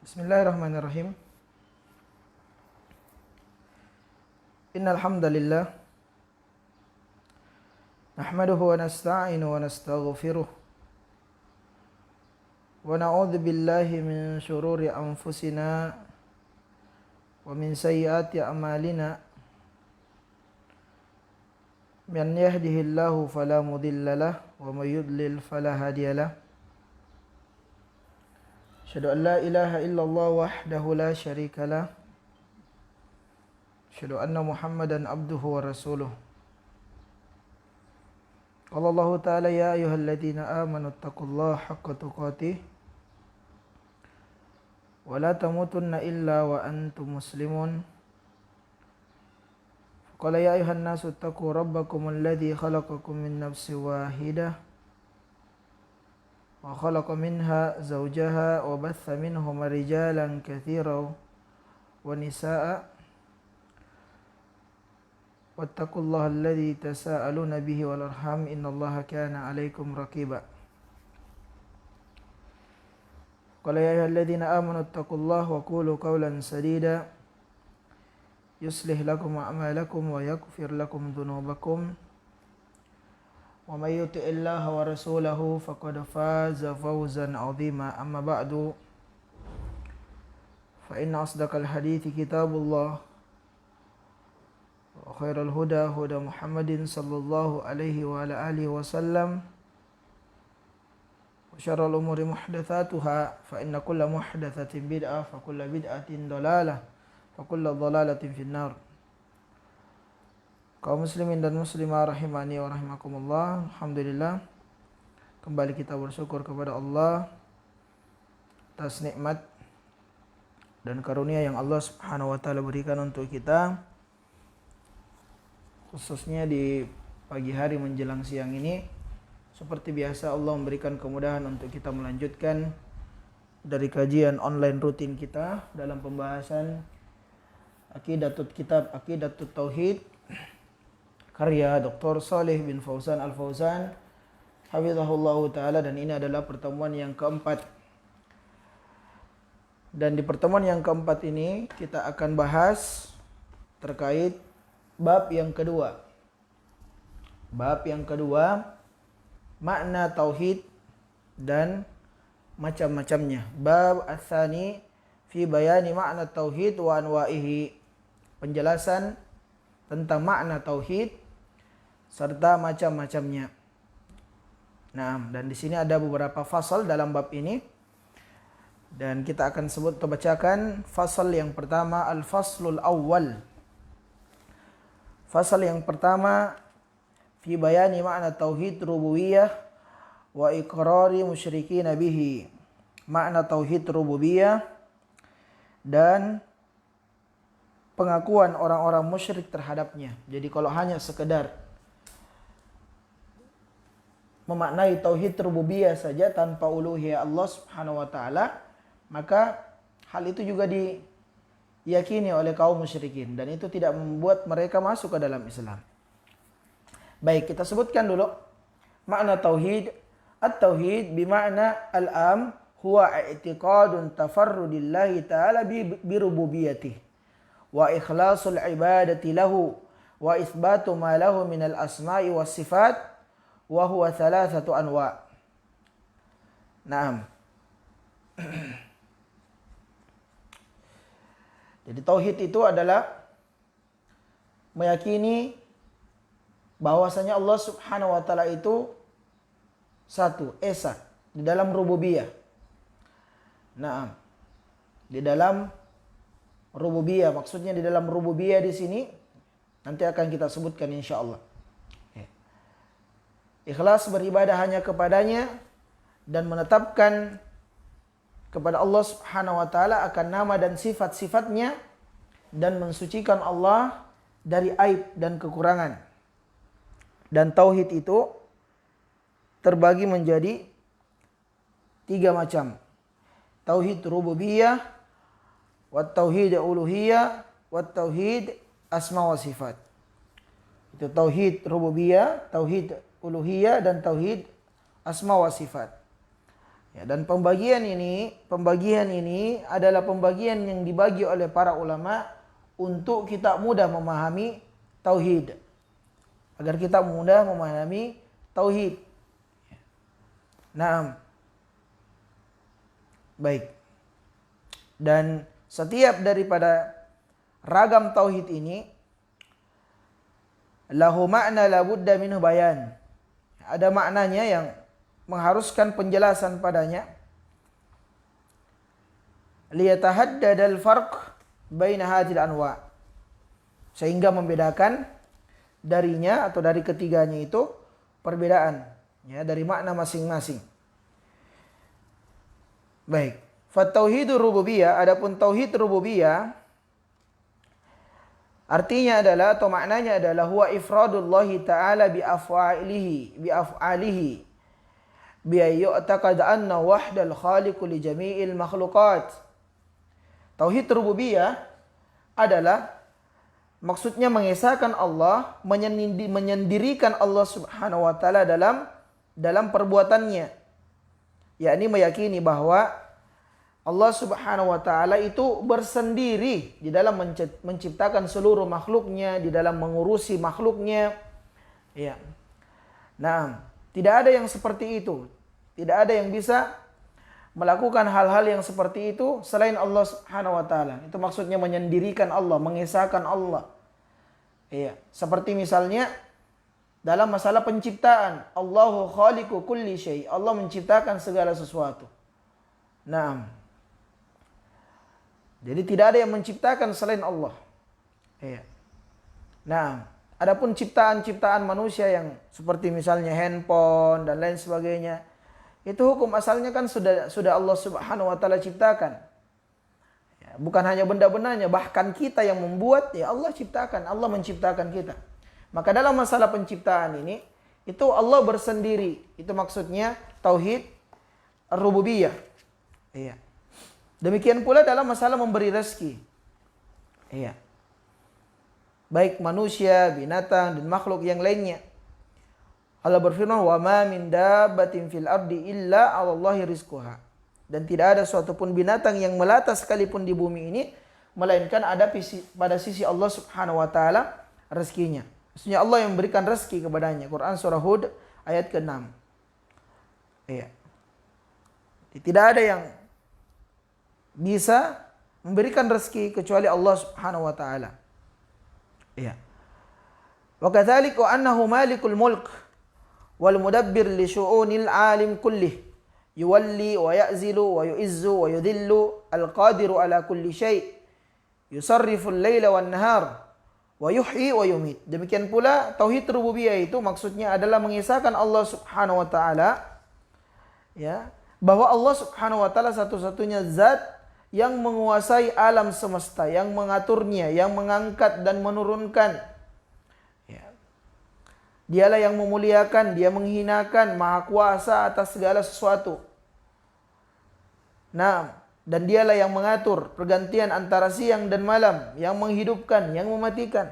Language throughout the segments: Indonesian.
Bismillahirrahmanirrahim. Innal hamdalillah nahmaduhu wa nasta'inu wa nastaghfiruh wa na'udzu billahi min shururi anfusina wa min sayyiati a'malina. Man yahdihillahu fala mudilla lahu wa may yudlil fala hadiya lahu. Asyhadu an la ilaha illallah wahdahu la syarika lah. Asyhadu anna Muhammadan abduhu wa rasuluh. Qala Allah ta'ala ya ayyuhalladzina amanu taqullaha haqqa tuqatih wa la tamutunna illa wa antum muslimun. Qala ya ayyuhan nasu taqu rabbakumul ladzi khalaqakum min nafsin wahidah wa khalaqa minha zawjaha wa batha minhuma rijalan katsiran wa nisaa'a wattaqullaha alladzi tasaaluna bihi wal arham innallaha kana 'alaikum raqiba. Qala ya ayyuhalladzina amanu taqullaha wa qulu qawlan sadida yuslih lakum a'malakum wa yaghfir lakum dhunubakum. Wa may yuti'illaha wa rasulahu faqad faza fawzan 'azima. Amma ba'du, fa inna asdaqal hadithi kitabullah wa khairal huda huda Muhammadin sallallahu alaihi wa ala alihi wasallam wa syarrul umuri muhdatsatuha fa inna kulla muhdatsatin bid'ah fa kulla bid'atin dhalalah fa kulla dhalalatin finnar. Kaum muslimin dan muslimah rahimani wa rahimakumullah, alhamdulillah kembali kita bersyukur kepada Allah atas nikmat dan karunia yang Allah Subhanahu wa taala berikan untuk kita, khususnya di pagi hari menjelang siang ini. Seperti biasa Allah memberikan kemudahan untuk kita melanjutkan dari kajian online rutin kita dalam pembahasan kitab Aqidatut Tauhid karya Dr. Shalih bin Fauzan Al-Fauzan hafizahullahu ta'ala, dan ini adalah pertemuan yang keempat. Dan di pertemuan yang keempat ini kita akan bahas terkait bab yang kedua. Bab yang kedua, makna tauhid dan macam-macamnya. Bab ats-tsani fi bayani makna tauhid wa anwa'ihi. Penjelasan tentang makna tauhid serta macam-macamnya. Nah, dan di sini ada beberapa fasal dalam bab ini, dan kita akan sebut atau bacakan fasal yang pertama, al-faslul awwal. Fasal yang pertama, fi bayani makna tauhid rububiyah wa iqrari musyrikin bihi. Makna tauhid rububiyah dan pengakuan orang-orang musyrik terhadapnya. Jadi kalau hanya sekedar memaknai tauhid rububiyah saja tanpa uluhiyah Allah Subhanahu wa taala, maka hal itu juga diyakini oleh kaum musyrikin, dan itu tidak membuat mereka masuk ke dalam Islam. Baik, kita sebutkan dulu makna tauhid. At-tauhid bima'na al-am huwa i'tiqadun tafarrudillahi ta'ala bi rububiyyatihi wa ikhlasul ibadati lahu wa itsbatu ma lahu minal asma'i was sifat wa huwa thalathatu anwa'. Naam. Jadi tauhid itu adalah meyakini bahwasanya Allah Subhanahu wa taala itu satu, esa di dalam rububiyah. Naam. Di dalam rububiyah, maksudnya di dalam rububiyah di sini nanti akan kita sebutkan insyaallah. Ikhlas beribadah hanya kepadanya dan menetapkan kepada Allah Subhanahu wa taala akan nama dan sifat-sifatnya, dan mensucikan Allah dari aib dan kekurangan. Dan tauhid itu terbagi menjadi 3 macam. Tauhid rububiyah, wa tauhid uluhiyah, wa tauhid asma wa sifat. Itu tauhid rububiyah, tauhid uluhiyah, dan tauhid asma wa sifat. Ya, dan pembagian ini adalah pembagian yang dibagi oleh para ulama untuk kita mudah memahami tauhid. Agar kita mudah memahami tauhid. Nah, baik. Dan setiap daripada ragam tauhid ini lahu makna la budda minhu bayan. Ada maknanya yang mengharuskan penjelasan padanya. Liyatahaddadal farq baina hadhil anwa. Sehingga membedakan darinya atau dari ketiganya itu perbedaan ya dari makna masing-masing. Baik. Fatauhidur rububiyah, adapun tauhid rububiyah artinya adalah atau maknanya adalah huwa ifradullahi ta'ala bi af'alihi bi ayyu'taqad anna wahdal khaliqu li jami'il makhluqat. Tauhid rububiyah adalah maksudnya mengesahkan Allah, menyendirikan Allah Subhanahu wa taala dalam perbuatannya. Yakni meyakini bahwa Allah Subhanahu wa taala itu bersendiri di dalam menciptakan seluruh makhluknya, di dalam mengurusi makhluknya. Ya. Nah, tidak ada yang seperti itu. Tidak ada yang bisa melakukan hal-hal yang seperti itu selain Allah Subhanahu wa taala. Itu maksudnya menyendirikan Allah, mengesahkan Allah. Iya, seperti misalnya dalam masalah penciptaan, Allahu khaliqu kulli syai. Allah menciptakan segala sesuatu. Nah, jadi tidak ada yang menciptakan selain Allah. Iya. Nah, adapun ciptaan-ciptaan manusia yang seperti misalnya handphone dan lain sebagainya, itu hukum asalnya kan sudah Allah Subhanahu wa taala ciptakan. Ya, bukan hanya benda-bendanya, bahkan kita yang membuat, ya Allah ciptakan, Allah menciptakan kita. Maka dalam masalah penciptaan ini, itu Allah bersendiri. Itu maksudnya tauhid rububiyah. Iya. Demikian pula dalam masalah memberi rezeki. Iya. Baik manusia, binatang, dan makhluk yang lainnya. Allah berfirman, "Wa ma min dabbatin fil ardi illa 'alallahi rizquha." Dan tidak ada suatu pun binatang yang melata sekalipun di bumi ini melainkan ada pada sisi Allah Subhanahu wa taala rezekinya. Maksudnya Allah yang memberikan rezeki kepadanya. Quran surah Hud ayat ke-6. Iya. Tidak ada yang bisa memberikan rezeki kecuali Allah Subhanahu wa taala. Iya. Wa kadzalika annahu malikul mulk wal mudabbir li syu'unil alim kullih yuwalli wa ya'zilu wa yu'izzu wa yudhillu al qadiru ala kulli syai' yusarrifu al-laila wan nahar wa yuhyi wa yumit. Demikian pula tauhid rububiyah itu maksudnya adalah mengisahkan Allah Subhanahu wa taala ya, bahwa Allah Subhanahu wa taala satu-satunya zat yang menguasai alam semesta, yang mengaturnya, yang mengangkat dan menurunkan. Ya. Dialah yang memuliakan, dia menghinakan, maha kuasa atas segala sesuatu. Nah, dan dialah yang mengatur pergantian antara siang dan malam, yang menghidupkan, yang mematikan.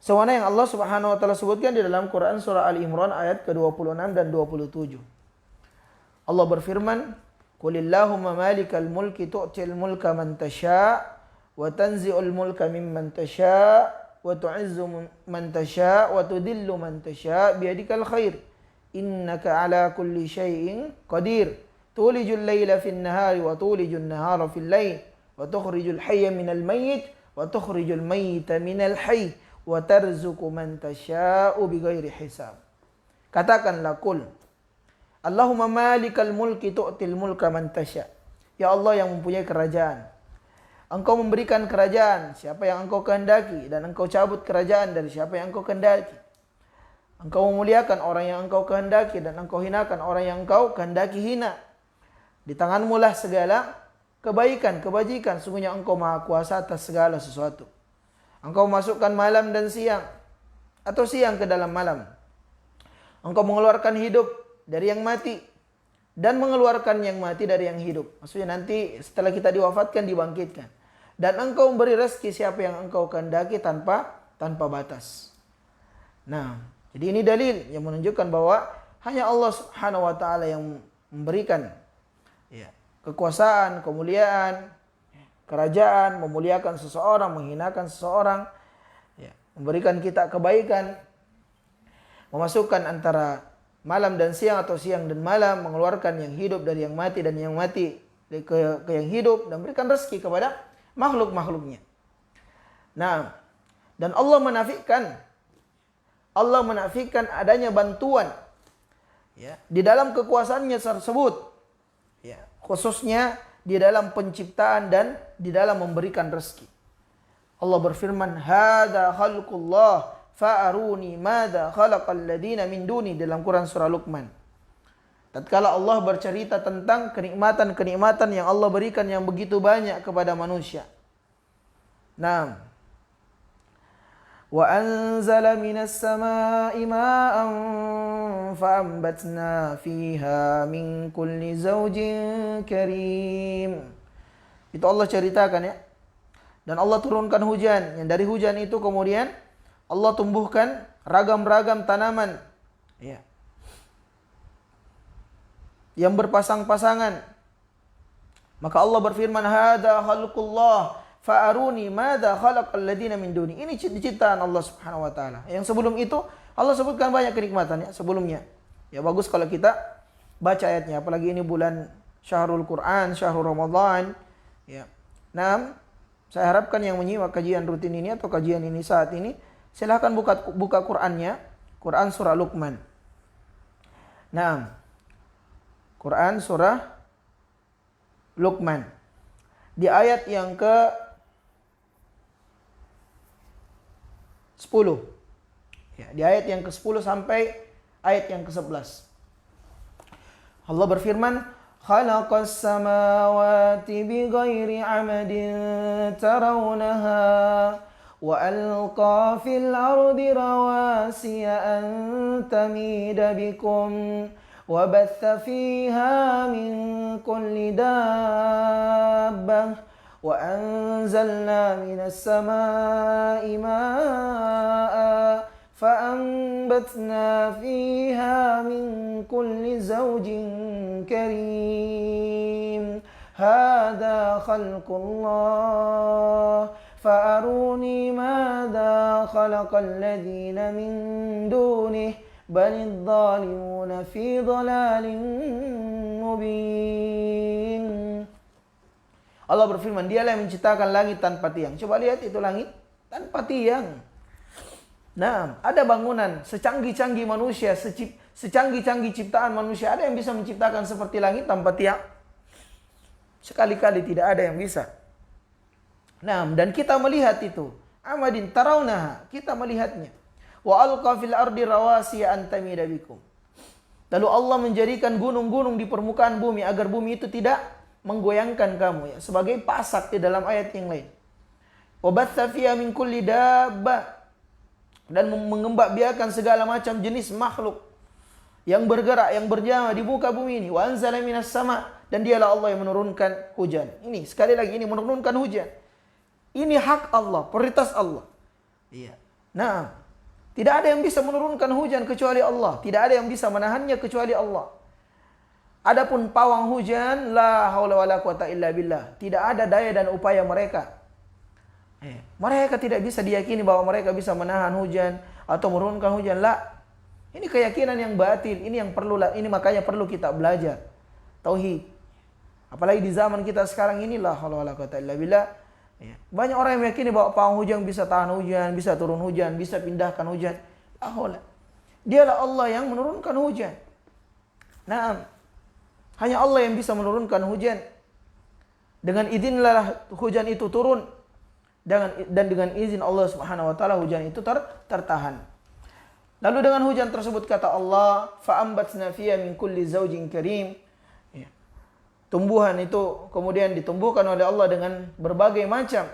Semuanya yang Allah Subhanahu wa taala sebutkan di dalam Quran surah Al-Imran ayat ke-26 dan 27. Allah berfirman, "Qulillahumma malikal mulki tu'til mulka man tasha' wa tanzi'ul mulka mimman tasha' wa tu'izzu man tasha' wa tudillu man tasha' biyadikal khair innaka ala kulli syai'in qadir tulijul laila fin nahari wa tulijun nahara fil lail wa tukhrijul hayya minal mayyit wa tukhrijul mayyita minal hayy wa tarzuqu man tasha'u bighairi hisab." Katakanlah qul, Allahumma malikal mulki tu'til mulka man tasya. Ya Allah yang mempunyai kerajaan, Engkau memberikan kerajaan siapa yang Engkau kehendaki, dan Engkau cabut kerajaan dari siapa yang Engkau kehendaki. Engkau memuliakan orang yang Engkau kehendaki, dan Engkau hinakan orang yang Engkau kehendaki hina. Di tanganmu lah segala kebaikan, kebajikan. Sungguhnya Engkau maha kuasa atas segala sesuatu. Engkau masukkan malam dan siang, atau siang ke dalam malam. Engkau mengeluarkan hidup dari yang mati, dan mengeluarkan yang mati dari yang hidup. Maksudnya nanti setelah kita diwafatkan, dibangkitkan. Dan Engkau memberi rezeki siapa yang Engkau kehendaki tanpa batas. Nah, jadi ini dalil yang menunjukkan bahwa hanya Allah Subhanahu wa taala yang memberikan kekuasaan, kemuliaan, kerajaan, memuliakan seseorang, menghinakan seseorang, memberikan kita kebaikan, memasukkan antara malam dan siang atau siang dan malam, mengeluarkan yang hidup dari yang mati dan yang mati ke yang hidup, dan berikan rezeki kepada makhluk-makhluknya. Nah, dan Allah menafikan adanya bantuan di dalam kekuasaannya tersebut, khususnya di dalam penciptaan dan di dalam memberikan rezeki. Allah berfirman, "Hadza khalqullah fa'aruni madza khalaqal ladina min duni" dalam Quran surah Luqman. Tatkala Allah bercerita tentang kenikmatan-kenikmatan yang Allah berikan yang begitu banyak kepada manusia. Naam. Wa anzala minas samaa'i ma'an fa'ambatna fiha min kulli zawjin karim. Itu Allah ceritakan ya. Dan Allah turunkan hujan, yang dari hujan itu kemudian Allah tumbuhkan ragam-ragam tanaman yang berpasang-pasangan. Maka Allah berfirman, "Hadza khalqullah fa'aruni madza khalaqal ladina min duni." Ini ciptaan Allah Subhanahu wa taala. Yang sebelum itu Allah sebutkan banyak kenikmatannya sebelumnya. Ya bagus kalau kita baca ayatnya, apalagi ini bulan Syahrul Quran, Syahrul Ramadan. Ya. Nah, saya harapkan yang menyimak kajian rutin ini atau kajian ini saat ini, silahkan buka Qurannya, Quran surah Luqman. Nah, Quran surah Luqman. Di ayat yang ke-10. Ya, di ayat yang ke-10 sampai ayat yang ke-11. Allah berfirman, "Khalaqas samawati bighairi 'amadin tarawnaha wa alqa fil ardi rawasiya an tamida bikum wa batha fiha min kulli dabbah wa anzalna minas samaa'i maa'a فأنبتنا فيها من كل زوج كريم هذا خلق الله فأروني ماذا خلق الذين من دونه بل الظالمون في ضلال مبين. Allah berfirman, dialah yang menciptakan langit tanpa tiang. Coba lihat itu langit tanpa tiang. Nah, ada bangunan secanggih-canggih manusia, secanggih-canggih ciptaan manusia, ada yang bisa menciptakan seperti langit tanpa tiang? Sekali-kali tidak ada yang bisa. Nah, dan kita melihat itu. Amadin tarawnaha, kita melihatnya. Wa alqa fil ardi rawasiya an tamida bikum. Lalu Allah menjadikan gunung-gunung di permukaan bumi agar bumi itu tidak menggoyangkan kamu, ya, sebagai pasak di dalam ayat yang lain. Wa batha fiha min kulli dabbah, dan mengembangbiakan segala macam jenis makhluk yang bergerak, yang berjama di muka bumi ini. Wa anzala minas sama, dan dialah Allah yang menurunkan hujan. Ini sekali lagi, ini menurunkan hujan. Ini hak Allah, prioritas Allah. Iya. Nah, tidak ada yang bisa menurunkan hujan kecuali Allah. Tidak ada yang bisa menahannya kecuali Allah. Adapun pawang hujan, la haula wala quwata illa billah. Tidak ada daya dan upaya mereka. Mereka tidak bisa diyakini bahwa mereka bisa menahan hujan atau menurunkan hujan. La. Ini keyakinan yang batil. Ini yang perlu, ini makanya perlu kita belajar tauhid. Apalagi di zaman kita sekarang ini, la haula wala quwata illa billah. Banyak orang yang meyakini bahwa pawang hujan bisa tahan hujan, bisa turun hujan, bisa pindahkan hujan. La haula. Dialah Allah yang menurunkan hujan. Nah, hanya Allah yang bisa menurunkan hujan. Dengan izinlah hujan itu turun. Dan dengan izin Allah Subhanahu wa taala hujan itu tertahan. Lalu dengan hujan tersebut kata Allah, fa'ambatna fiha min kulli zaujin karim. Ya. Tumbuhan itu kemudian ditumbuhkan oleh Allah dengan berbagai macam,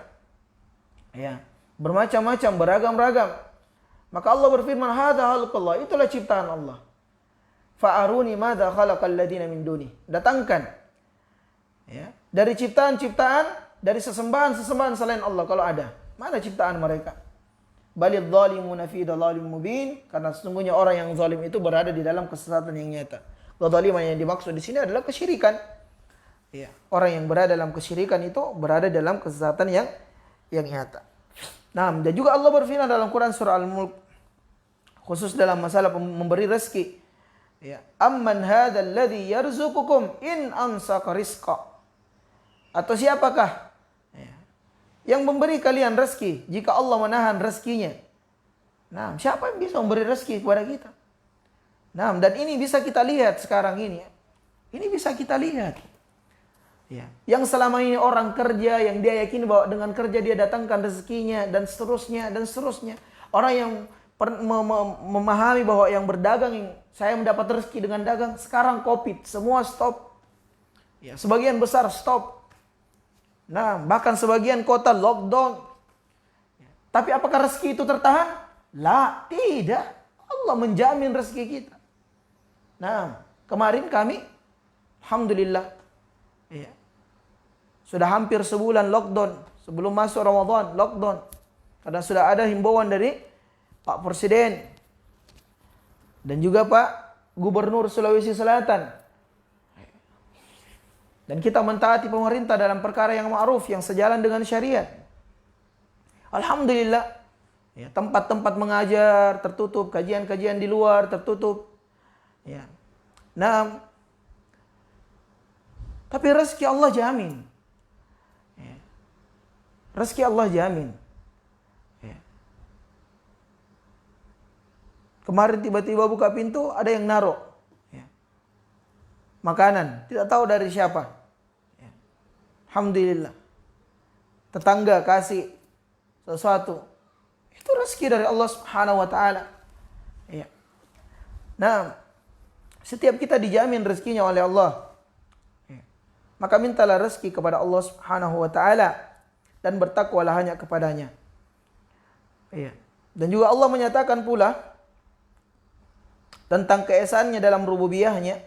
ya, bermacam-macam, beragam-ragam. Maka Allah berfirman, hadza khalqullah, itulah ciptaan Allah. Fa'aruni madza khalaqal ladina min duni. Datangkan, ya, dari ciptaan-ciptaan, dari sesembahan-sesembahan selain Allah kalau ada. Mana ciptaan mereka? Balidh zalimuna fi dhalalin mubin, karena sesungguhnya orang yang zalim itu berada di dalam kesesatan yang nyata. Kezaliman yang dimaksud di sini adalah kesyirikan. Ya, orang yang berada dalam kesyirikan itu berada dalam kesesatan yang nyata. Nah, dan juga Allah berfirman dalam Quran surah Al-Mulk khusus dalam masalah memberi rezeki. Ya, amman hadzal ladzi yarzuqukum in amsaka rizqa. Atau siapakah yang memberi kalian rezeki jika Allah menahan rezekinya? Nah, siapa yang bisa memberi rezeki kepada kita? Nah, dan ini bisa kita lihat sekarang ini. Ini bisa kita lihat. Ya. Yang selama ini orang kerja yang dia yakini bahwa dengan kerja dia datangkan rezekinya dan seterusnya dan seterusnya. Orang yang memahami bahwa yang berdagang saya mendapat rezeki dengan dagang, sekarang Covid, semua stop. Ya, sebagian besar stop. Nah, bahkan sebagian kota lockdown. Ya. Tapi apakah rezeki itu tertahan? La, tidak. Allah menjamin rezeki kita. Nah, kemarin kami alhamdulillah ya, sudah hampir sebulan lockdown. Sebelum masuk Ramadan, lockdown. Karena sudah ada himbauan dari Pak Presiden. Dan juga Pak Gubernur Sulawesi Selatan. Dan kita mentaati pemerintah dalam perkara yang ma'ruf, yang sejalan dengan syariat. Alhamdulillah. Ya, tempat-tempat mengajar tertutup. Kajian-kajian di luar tertutup. Ya. Nah, tapi rezeki Allah jamin. Rezeki Allah jamin. Ya. Kemarin tiba-tiba buka pintu, ada yang naruh ya, makanan, tidak tahu dari siapa. Ya. Alhamdulillah. Tetangga kasih sesuatu. Itu rezeki dari Allah Subhanahu wa taala. Ya. Nah, setiap kita dijamin rezekinya oleh Allah. Ya. Maka mintalah rezeki kepada Allah Subhanahu wa taala dan bertakwalah hanya kepadanya. Iya. Dan juga Allah menyatakan pula tentang keesaannya dalam rububiyahnya.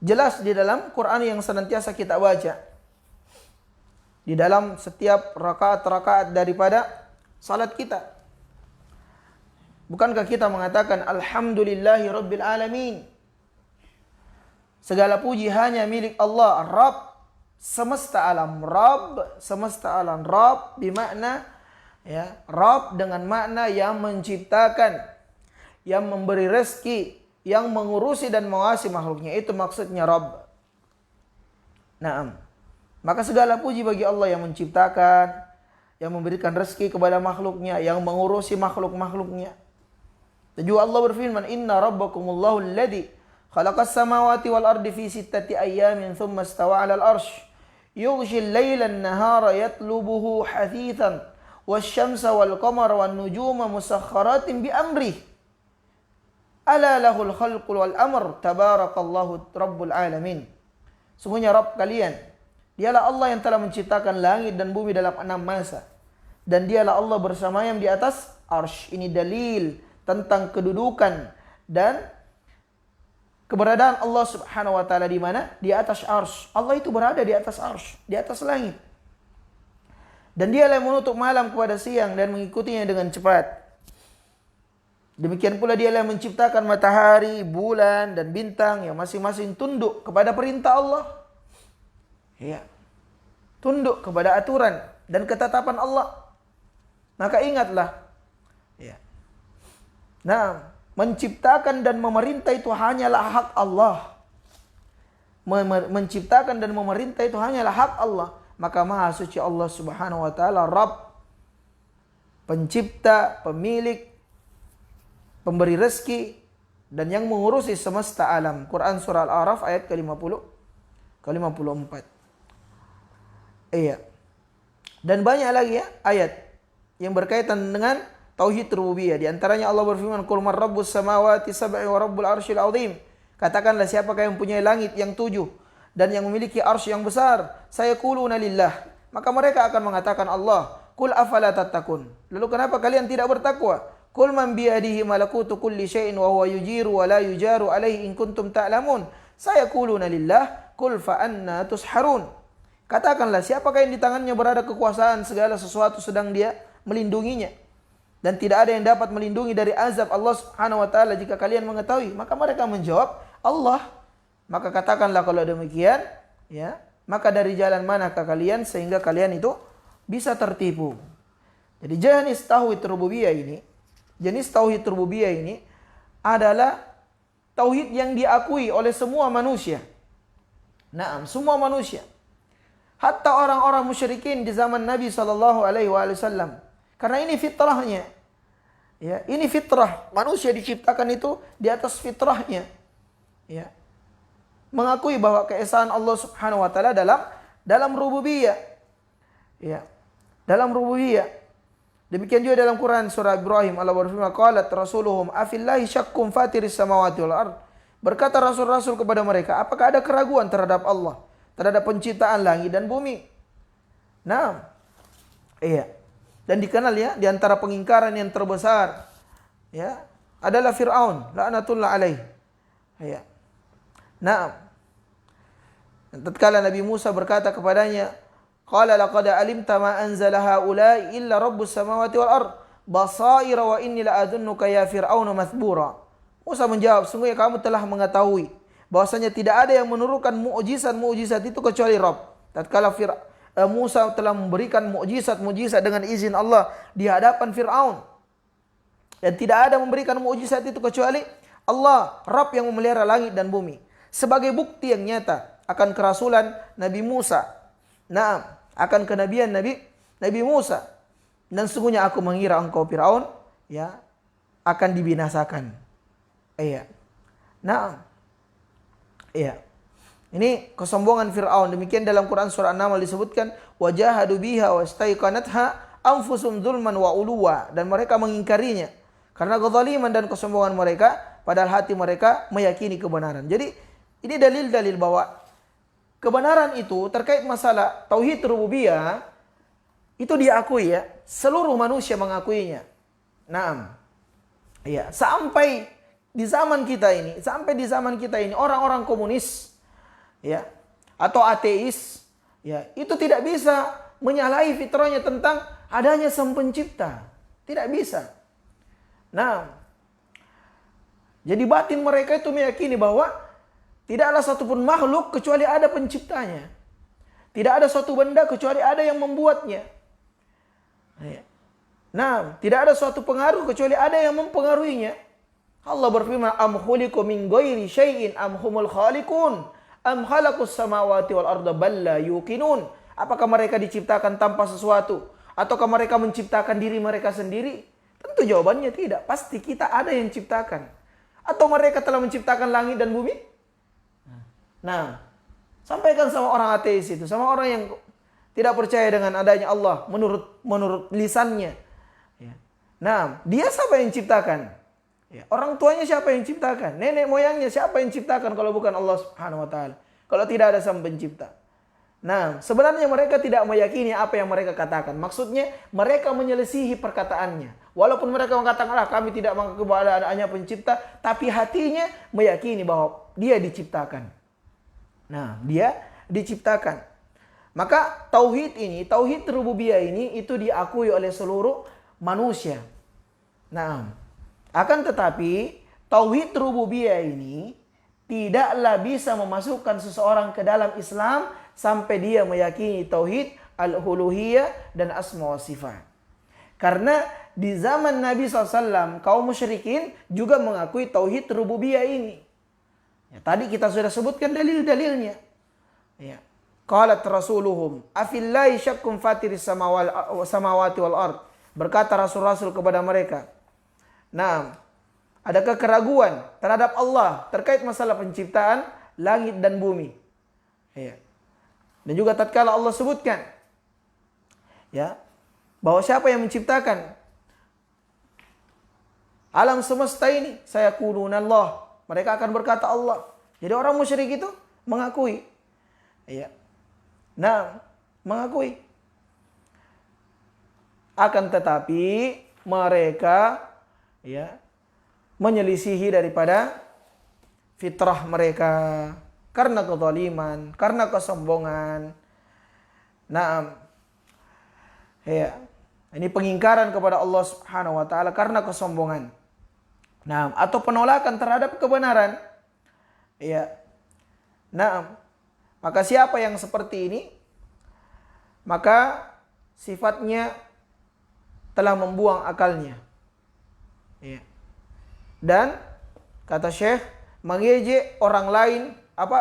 Jelas di dalam Quran yang senantiasa kita baca. Di dalam setiap rakaat-rakaat daripada salat kita. Bukankah kita mengatakan Alhamdulillahi Rabbil Alamin. Segala puji hanya milik Allah, Rabb semesta alam. Rabb, semesta alam. Rabb bermakna ya, Rabb dengan makna yang menciptakan, yang memberi rezeki, yang mengurusi dan mengawasi makhluknya. Itu maksudnya Rabb. Naam. Maka segala puji bagi Allah yang menciptakan, yang memberikan rezeki kepada makhluknya, yang mengurusi makhluk-makhluknya. Dan juga Allah berfirman, Inna rabbakumullahu alladhi khalaqas samawati wal ardi fi sittati ayyamin thumma istawa 'alal arsh. يغشي الليل النهار يطلبه حثيثا والشمس والقمر والنجوم مسخرات بأمره ألا له الخلق والأمر تبارك الله رب العالمين. Sungguhnya Rabb kalian, dialah Allah yang telah menciptakan langit dan bumi dalam 6 masa. Dan dialah Allah bersemayam di atas arsy. Ini dalil tentang kedudukan dan keberadaan Allah Subhanahu wa taala di mana? Di atas arsy. Allah itu berada di atas arsy, di atas langit. Dan Dialah yang menutup malam kepada siang dan mengikutinya dengan cepat. Demikian pula Dialah yang menciptakan matahari, bulan dan bintang yang masing-masing tunduk kepada perintah Allah. Ya. Tunduk kepada aturan dan ketetapan Allah. Maka ingatlah. Ya. Nah, menciptakan dan memerintah itu hanyalah hak Allah. Menciptakan dan memerintah itu hanyalah hak Allah. Maka maha suci Allah Subhanahu wa taala Rabb, pencipta, pemilik, pemberi rezeki dan yang mengurusi semesta alam. Quran surah Al-A'raf ayat ke-50 ke-54. Iya. Dan banyak lagi ya ayat yang berkaitan dengan tauhid rububiyah. Di antaranya Allah berfirman, "Qul man rabbus samawati sab'i wa rabbul arsyil 'azim." Katakanlah siapakah yang mempunyai langit yang 7 dan yang memiliki arsy yang besar? Sayaquluna lillah. Maka mereka akan mengatakan Allah. Qul afala tattaqun. Lalu kenapa kalian tidak bertakwa? Qul man biyadihi malakutu kulli syai'in wa huwa yujiru wa la yujaru alaihi in kuntum ta'lamun. Sayaquluna lillah. Qul fa anna tusharun. Katakanlah siapakah yang di tangannya berada kekuasaan segala sesuatu sedang dia melindunginya. Dan tidak ada yang dapat melindungi dari azab Allah Subhanahu wa taala jika kalian mengetahui. Maka mereka menjawab, Allah. Maka katakanlah kalau demikian, ya, maka dari jalan manakah kalian sehingga kalian itu bisa tertipu. Jadi jenis tauhid rububiyah ini adalah tauhid yang diakui oleh semua manusia. Naam, semua manusia. Hatta orang-orang musyrikin di zaman Nabi sallallahu alaihi wasallam. Karena ini fitrahnya. Ya, ini fitrah. Manusia diciptakan itu di atas fitrahnya. Ya. Mengakui bahwa keesaan Allah Subhanahu wa taala dalam rububiyah. Ya. Dalam rububiyah. Demikian juga dalam Quran surah Ibrahim Allah berfirman, qalat rasuluhum afillahi syakkum fatiris samawati wal ard. Berkata rasul-rasul kepada mereka, apakah ada keraguan terhadap Allah, terhadap penciptaan langit dan bumi? Nah, iya. Dan dikenal ya di antara pengingkaran yang terbesar ya adalah Firaun laknatullah alaih. Ya. Nah, tatkala Nabi Musa berkata kepadanya, qala laqad alimta ma anzala haula'i illa rabbus samawati wal ard basaira wa inni la adunnuka ya fir'aun mathbura. Musa menjawab, sungguhnya kamu telah mengetahui bahwasanya tidak ada yang menurunkan mukjizat itu kecuali Rabb. Tatkala Musa telah memberikan mukjizat dengan izin Allah di hadapan Firaun. Dan tidak ada memberikan mukjizat itu kecuali Allah, Rabb yang memelihara langit dan bumi. Sebagai bukti yang nyata akan kerasulan Nabi Musa. Nah, akan kenabian Nabi Musa. Dan sesungguhnya aku mengira engkau Firaun ya akan dibinasakan. Iya. Nah. Iya. Ini kesombongan Firaun. Demikian dalam Quran surah An-Naml disebutkan wajahadu biha wastaiqanatha anfusum dzulman wa uluwa, dan mereka mengingkarinya karena kezaliman dan kesombongan mereka, padahal hati mereka meyakini kebenaran. Jadi ini dalil-dalil bahwa kebenaran itu terkait masalah tauhid rububiyah itu diakui ya, seluruh manusia mengakuinya. Naam. Iya, sampai di zaman kita ini orang-orang komunis ya atau ateis ya itu tidak bisa menyalahi fitrahnya tentang adanya sang pencipta. Tidak bisa. Nah, jadi batin mereka itu meyakini bahwa tidak ada satupun makhluk kecuali ada penciptanya. Tidak ada suatu benda kecuali ada yang membuatnya. Nah, tidak ada suatu pengaruh kecuali ada yang mempengaruhinya. Allah berfirman, am khuliqu min ghairi syai'in am humul khaliqun am khalaqus samawati wal arda bal la yuqinun. Apakah mereka diciptakan tanpa sesuatu ataukah mereka menciptakan diri mereka sendiri? Tentu jawabannya tidak. Pasti kita ada yang ciptakan. Atau mereka telah menciptakan langit dan bumi? Nah, sampaikan sama orang ateis itu, sama orang yang tidak percaya dengan adanya Allah menurut lisannya. Nah, dia siapa yang ciptakan? Ya, orang tuanya siapa yang ciptakan? Nenek moyangnya siapa yang ciptakan kalau bukan Allah Subhanahu wa taala? Kalau tidak ada sang pencipta. Nah, sebenarnya mereka tidak meyakini apa yang mereka katakan. Maksudnya mereka menyelisihi perkataannya. Walaupun mereka mengatakan, kami tidak mengaku bahwa adanya pencipta, tapi hatinya meyakini bahwa dia diciptakan. Nah, dia diciptakan. Maka tauhid ini, tauhid rububiyah ini itu diakui oleh seluruh manusia. Nah, akan tetapi tauhid rububiyah ini tidaklah bisa memasukkan seseorang ke dalam Islam sampai dia meyakini tauhid al-uluhiyah dan asma wa sifat. Karena di zaman Nabi SAW kaum musyrikin juga mengakui tauhid rububiyah ini. Ya, tadi kita sudah sebutkan dalil-dalilnya. Ya. Qalat rasuluhum afillahi syakkum fatiris samawati wal ard. Berkata rasul-rasul kepada mereka, nah, adakah keraguan terhadap Allah terkait masalah penciptaan langit dan bumi? Ya. Dan juga tatkala Allah sebutkan ya bahwa siapa yang menciptakan alam semesta ini, sayaquluna Allah. Mereka akan berkata Allah. Jadi orang musyrik itu mengakui. Ya. Nah, mengakui. Akan tetapi mereka ya menyelisihi daripada fitrah mereka karena kezaliman, karena kesombongan. Nah, ya, ini pengingkaran kepada Allah Subhanahu wa taala karena kesombongan. Nah, atau penolakan terhadap kebenaran. Ya. Nah, maka siapa yang seperti ini, maka sifatnya telah membuang akalnya. Ya. Dan kata Syekh, mengejek orang lain,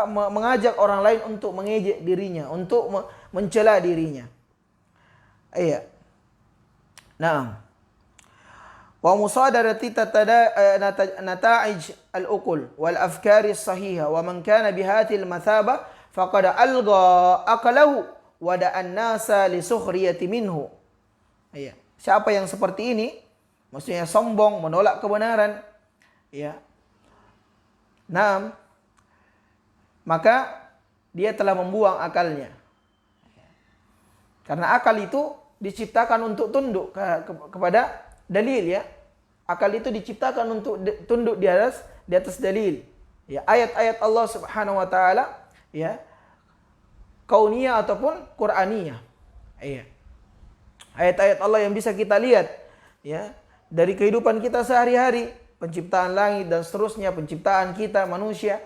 mengajak orang lain untuk mengejek dirinya, untuk mencela dirinya. Iya. Nah, wa musadarati nata'ij al-uqul wal afkari as-sahihah wa man kana bihatil mathabah faqad alqa aqlahu wa da'an nasa li sukhriyati minhu. Iya. Siapa yang seperti ini, maksudnya sombong, menolak kebenaran, ya. Nah, maka dia telah membuang akalnya. Karena akal itu diciptakan untuk tunduk kepada dalil, ya. Akal itu diciptakan untuk tunduk di atas dalil. Ya, ayat-ayat Allah Subhanahu wa taala, ya. Kauniyah ataupun Qur'aniyah. Iya. Ayat-ayat Allah yang bisa kita lihat, ya, dari kehidupan kita sehari-hari, penciptaan langit dan seterusnya, penciptaan kita manusia,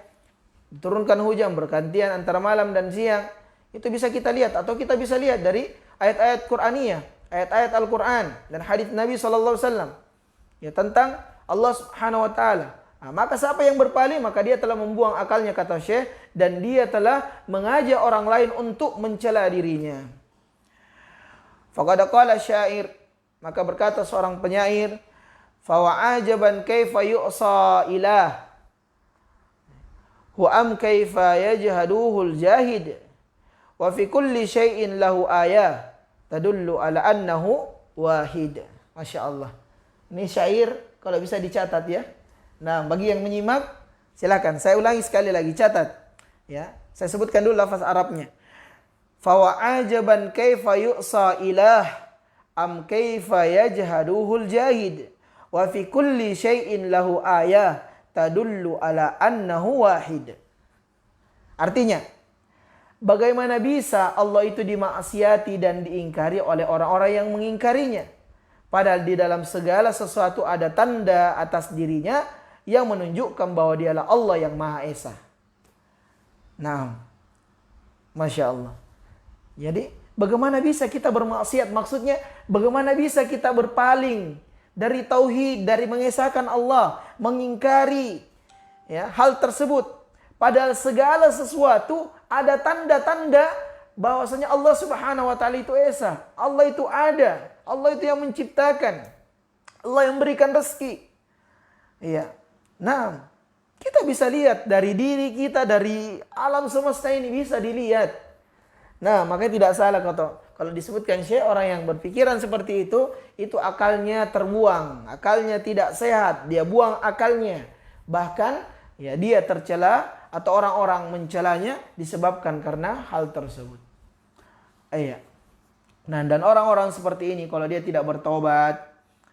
turunkan hujan bergantian antara malam dan siang, itu bisa kita lihat, atau kita bisa lihat dari ayat-ayat Qur'aniyah, ayat-ayat Al-Quran dan hadits Nabi SAW, ya, tentang Allah Subhanahu wa taala. Nah, maka siapa yang berpaling, maka dia telah membuang akalnya, kata Syekh, dan dia telah mengajak orang lain untuk mencela dirinya. Faqad qala syair, maka berkata seorang penyair, fa wa'ajaban kaifa yu'sa ilah wa am kaifa yajhaduhu al-jahid wa fi kulli syai'in lahu ayah tadullu ala annahu wahid. Masya Allah. Ini syair kalau bisa dicatat, ya. Nah, bagi yang menyimak silakan saya ulangi sekali lagi, catat, ya. Saya sebutkan dulu lafaz Arabnya. Fa wa'ajaban kaifa yu'sa ilah am kaifa yajhaduhu al-jahid wa fi kulli syai'in lahu ayah tadullu ala annahu wahid. Artinya, bagaimana bisa Allah itu dimaksiati dan diingkari oleh orang-orang yang mengingkarinya, padahal di dalam segala sesuatu ada tanda atas dirinya yang menunjukkan bahwa dialah Allah yang Maha Esa. Nah, Masya Allah. Jadi, bagaimana bisa kita bermaksiat? Maksudnya, bagaimana bisa kita berpaling dari tauhid, dari mengesahkan Allah, mengingkari, ya, hal tersebut. Padahal segala sesuatu ada tanda-tanda bahwasanya Allah Subhanahu wa taala itu esa. Allah itu ada. Allah itu yang menciptakan. Allah yang memberikan rezeki. Iya. Nah, kita bisa lihat dari diri kita, dari alam semesta ini bisa dilihat. Nah, makanya tidak salah kalau disebutkan Syekh, orang yang berpikiran seperti itu akalnya terbuang, akalnya tidak sehat, dia buang akalnya. Bahkan, ya, dia tercela atau orang-orang mencelanya disebabkan karena hal tersebut. Iya. Nah, dan orang-orang seperti ini kalau dia tidak bertobat,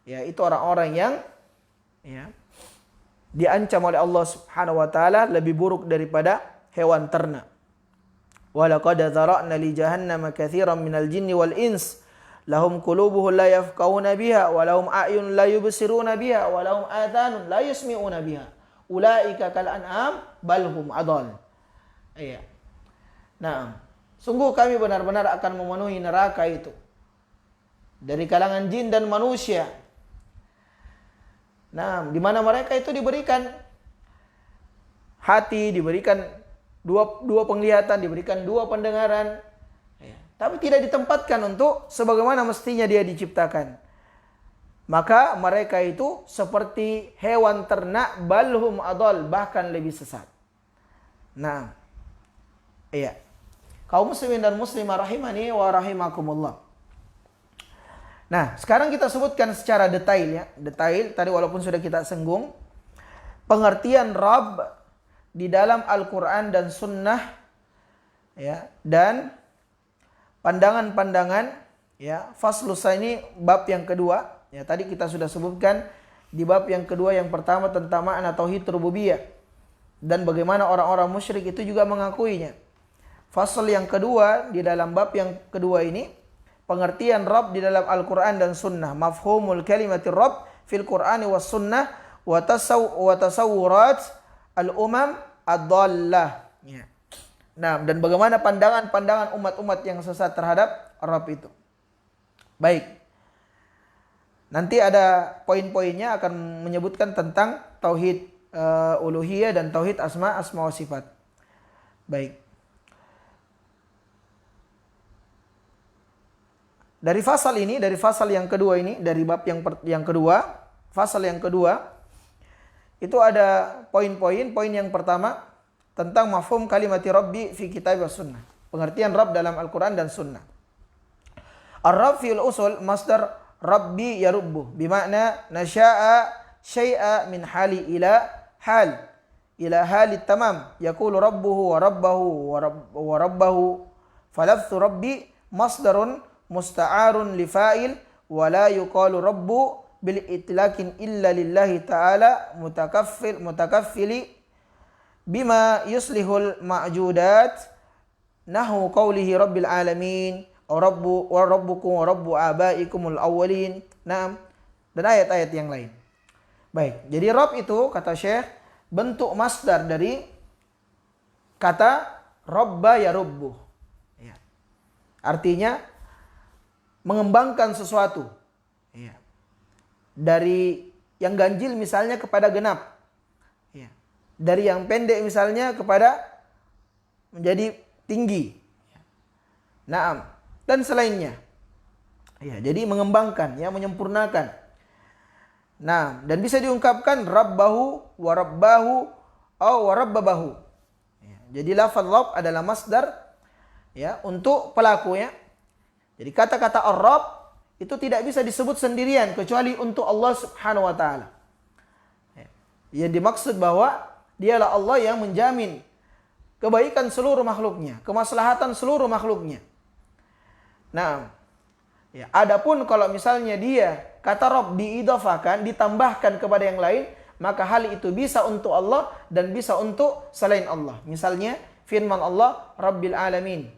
ya, itu orang-orang yang, ya, diancam oleh Allah Subhanahu wa taala lebih buruk daripada hewan ternak. Walaqad dzara'na li jahannama katsiran minal jinni wal ins lahum qulubuhum la yafqahuna biha wa lahum a'yun la yubsiruna biha wa lahum adhanun la yasmi'una biha ulaika kal an'am bal hum adall. Iya. Nah, sungguh kami benar-benar akan memenuhi neraka itu dari kalangan jin dan manusia. Nah, di mana mereka itu diberikan hati, diberikan dua penglihatan, diberikan dua pendengaran, ya, tapi tidak ditempatkan untuk sebagaimana mestinya dia diciptakan. Maka mereka itu seperti hewan ternak, balhum adol, bahkan lebih sesat. Nah, iya. Kaum muslimin dan muslimah rahimani wa rahimakumullah. Nah, sekarang kita sebutkan secara detail, ya. Detail, tadi walaupun sudah kita singgung. Pengertian Rabb di dalam Al-Quran dan Sunnah, ya, dan pandangan-pandangan, ya. Faslus ini bab yang kedua, ya, tadi kita sudah sebutkan di bab yang kedua, yang pertama tentang makna tauhid rububiyah dan bagaimana orang-orang musyrik itu juga mengakuinya. Fasal yang kedua di dalam bab yang kedua ini, pengertian Rabb di dalam Al-Quran dan Sunnah, mafhumul kalimatir Rabb fil Qur'ani was Sunnah wa tasawurat al-umam adallah. Ya. Nah, dan bagaimana pandangan umat-umat yang sesat terhadap Rabb itu. Baik. Nanti ada poin-poinnya akan menyebutkan tentang tauhid uluhiyah dan tauhid asma wa sifat. Baik. Dari fasal yang kedua ini, dari bab yang kedua, fasal yang kedua, itu ada poin-poin. Poin yang pertama tentang mafhum kalimati Rabbi fi kitab wa sunnah. Pengertian Rabb dalam Al-Quran dan Sunnah. Ar-Rabb fil usul masdar Rabbi yarubbu. Bimakna nasya'a syai'a min hali ila hal. Ila hali tamam. Yaqulu rabbuhu wa rabbahu wa rabbahu. Falafzu Rabbi masdarun musta'arun li fa'il wa la yuqalu rabbu bil itlakin illa lillahi ta'ala mutakaffili bima yuslihul ma'judat nahu qawlihi rabbil alamin wa rabbukum wa rabbu abaikumul awwalin. Naam, dan ayat-ayat yang lain. Baik, jadi Rabb itu kata Syekh bentuk masdar dari kata rabba yarubbu. Ya. Artinya mengembangkan sesuatu. Ya. Dari yang ganjil misalnya kepada genap. Ya. Dari yang pendek misalnya kepada menjadi tinggi. Naam. Dan selainnya. Ya, jadi mengembangkan, ya, menyempurnakan. Nah, dan bisa diungkapkan rabbahu wa rabbahu atau wa rabbabahu. Ya, jadi lafaz Rabb adalah masdar, ya, untuk pelakunya. Jadi kata-kata Ar-Rabb itu tidak bisa disebut sendirian kecuali untuk Allah Subhanahu wa taala. Yang dimaksud bahwa dialah Allah yang menjamin kebaikan seluruh makhluknya, kemaslahatan seluruh makhluknya. Nah, ya, adapun kalau misalnya dia kata Rabb diidhafahkan, ditambahkan kepada yang lain, maka hal itu bisa untuk Allah dan bisa untuk selain Allah. Misalnya firman Allah Rabbil Alamin.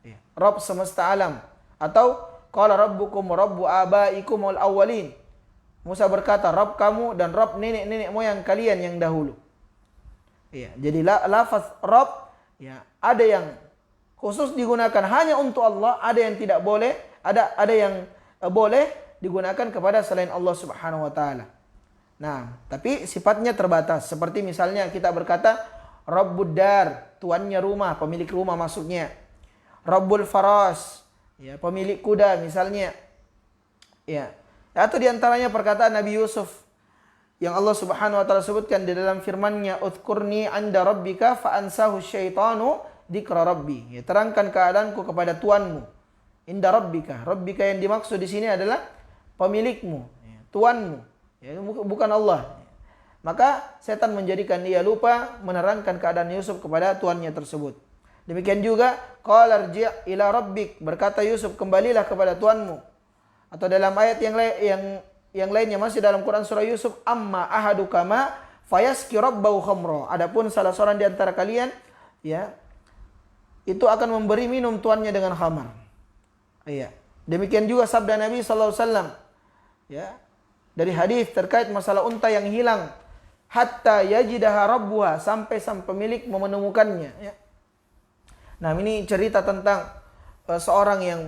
Ya, Rabb semesta alam. Atau qala rabbukum rabbu abaikumul awwalin. Musa berkata, Rabb kamu dan Rabb nenek-nenek moyang kalian yang dahulu. Ya, jadi lafaz Rabb, ya, ada yang khusus digunakan hanya untuk Allah, ada yang tidak boleh, ada yang boleh digunakan kepada selain Allah Subhanahu wa taala. Nah, tapi sifatnya terbatas. Seperti misalnya kita berkata Rabbud Dar, tuannya rumah, pemilik rumah maksudnya. Rabbul Faras, ya, pemilik kuda misalnya. Ya. Atau diantaranya perkataan Nabi Yusuf yang Allah Subhanahu wa taala sebutkan di dalam firman-Nya, "Udzkurni 'inda rabbika fa ansahu syaitanu dzikra rabbi." Ya, terangkan keadaanku kepada Tuanmu. Inda rabbika. Rabbika yang dimaksud di sini adalah pemilikmu, ya, Tuanmu, ya, bukan Allah. Maka setan menjadikan dia lupa menerangkan keadaan Yusuf kepada tuannya tersebut. Demikian juga qala irji' ila rabbik, berkata Yusuf kembalilah kepada Tuanmu. Atau dalam ayat yang lainnya masih dalam Quran surah Yusuf, amma ahadukama fayaski rabbahu khamra. Adapun salah seorang di antara kalian, ya, itu akan memberi minum tuannya dengan khamar. Iya. Demikian juga sabda Nabi sallallahu alaihi wasallam, ya, dari hadis terkait masalah unta yang hilang, hatta yajidaha rabbuha, sampai sang pemilik menemukannya, ya. Nah, ini cerita tentang seorang yang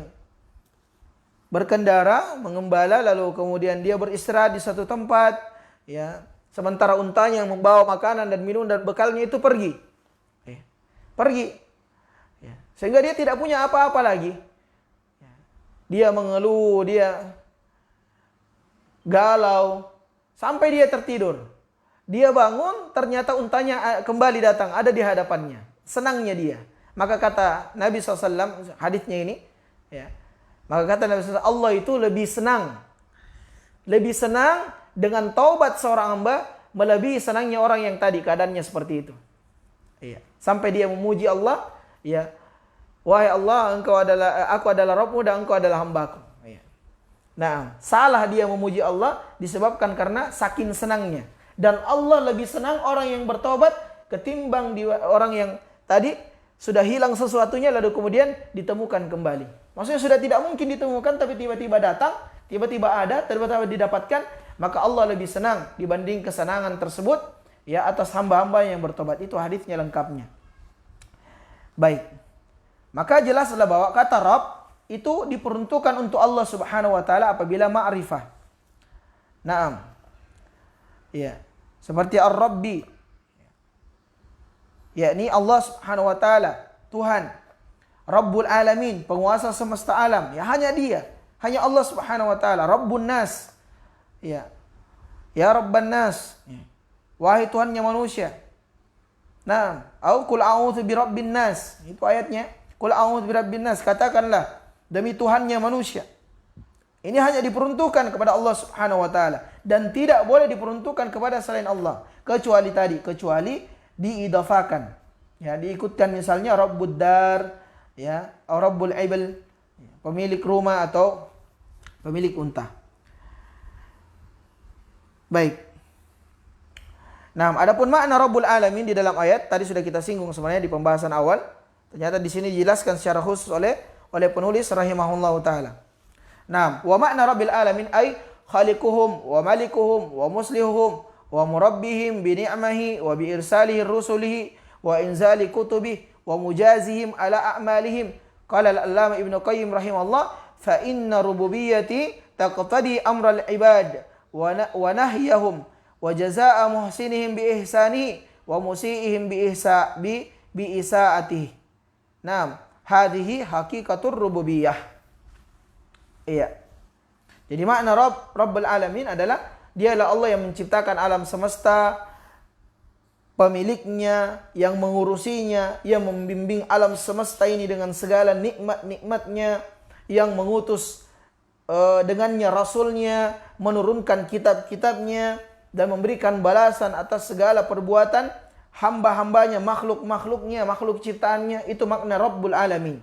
berkendara, mengembala, lalu kemudian dia beristirahat di satu tempat, ya, sementara untanya yang membawa makanan dan minum dan bekalnya itu pergi. Ya. Pergi. Ya. Sehingga dia tidak punya apa-apa lagi. Ya. Dia mengeluh, dia galau, sampai dia tertidur. Dia bangun, ternyata untanya kembali datang, ada di hadapannya. Senangnya dia. Maka kata Nabi SAW, hadisnya ini, ya, maka kata Nabi SAW, Allah itu lebih senang dengan taubat seorang hamba melebihi senangnya orang yang tadi keadaannya seperti itu. Iya. Sampai dia memuji Allah, ya, wahai Allah, aku adalah Rabbmu dan engkau adalah hambaku. Iya. Nah, salah dia memuji Allah disebabkan karena saking senangnya. Dan Allah lebih senang orang yang bertobat ketimbang orang yang tadi sudah hilang sesuatunya lalu kemudian ditemukan kembali. Maksudnya sudah tidak mungkin ditemukan tapi tiba-tiba datang, tiba-tiba ada, tiba-tiba didapatkan, maka Allah lebih senang dibanding kesenangan tersebut ya atas hamba-hamba yang bertobat. Itu hadisnya lengkapnya. Baik. Maka jelaslah bahwa kata Rabb itu diperuntukkan untuk Allah Subhanahu wa taala apabila ma'rifah. Naam. Ya. Seperti Ar-Rabbi. Yakni Allah Subhanahu wa taala, Tuhan. Rabbul Alamin, penguasa semesta alam. Ya hanya Dia. Hanya Allah Subhanahu wa taala, Rabbun Nas. Ya. Ya Rabban Nas. Wahai Tuhannya manusia. Nah, au qul a'udzu birabbin nas. Itu ayatnya. Qul a'udzu birabbin nas. Katakanlah demi Tuhannya manusia. Ini hanya diperuntukkan kepada Allah Subhanahu wa taala dan tidak boleh diperuntukkan kepada selain Allah kecuali diidafakan. Ya, diikutkan misalnya Rabbud Dar, ya, atau Rabbul Ibl, pemilik rumah atau pemilik unta. Baik. Nah, adapun makna Rabbul Alamin di dalam ayat tadi sudah kita singgung sebenarnya di pembahasan awal. Ternyata di sini dijelaskan secara khusus oleh penulis rahimahullahu taala. Nah, wa makna Rabbil Alamin ay khaliquhum wa malikuhum wa muslihuhum wa murabbihim bi ni'mahi wa bi irsalihi rusulihi wa inzali kutubihi wa mujazihim ala a'malihim. Qala al-Allamah Ibnu Qayyim rahimahullah fa inna rububiyyati taqtadi amral ibad wa nahyahum wa jazaa'a muhsinihim bi ihsanihi wa musiihim bi isaatihi. Naam, hadhihi haqiqatur rububiyyah. Iya. Jadi makna Rabbul Alamin adalah Dialah Allah yang menciptakan alam semesta, pemiliknya, yang mengurusinya, yang membimbing alam semesta ini dengan segala nikmat-nikmatnya, yang mengutus dengannya Rasulnya, menurunkan kitab-kitabnya, dan memberikan balasan atas segala perbuatan hamba-hambanya, makhluk-makhluknya, makhluk ciptaannya. Itu makna Rabbul Alamin.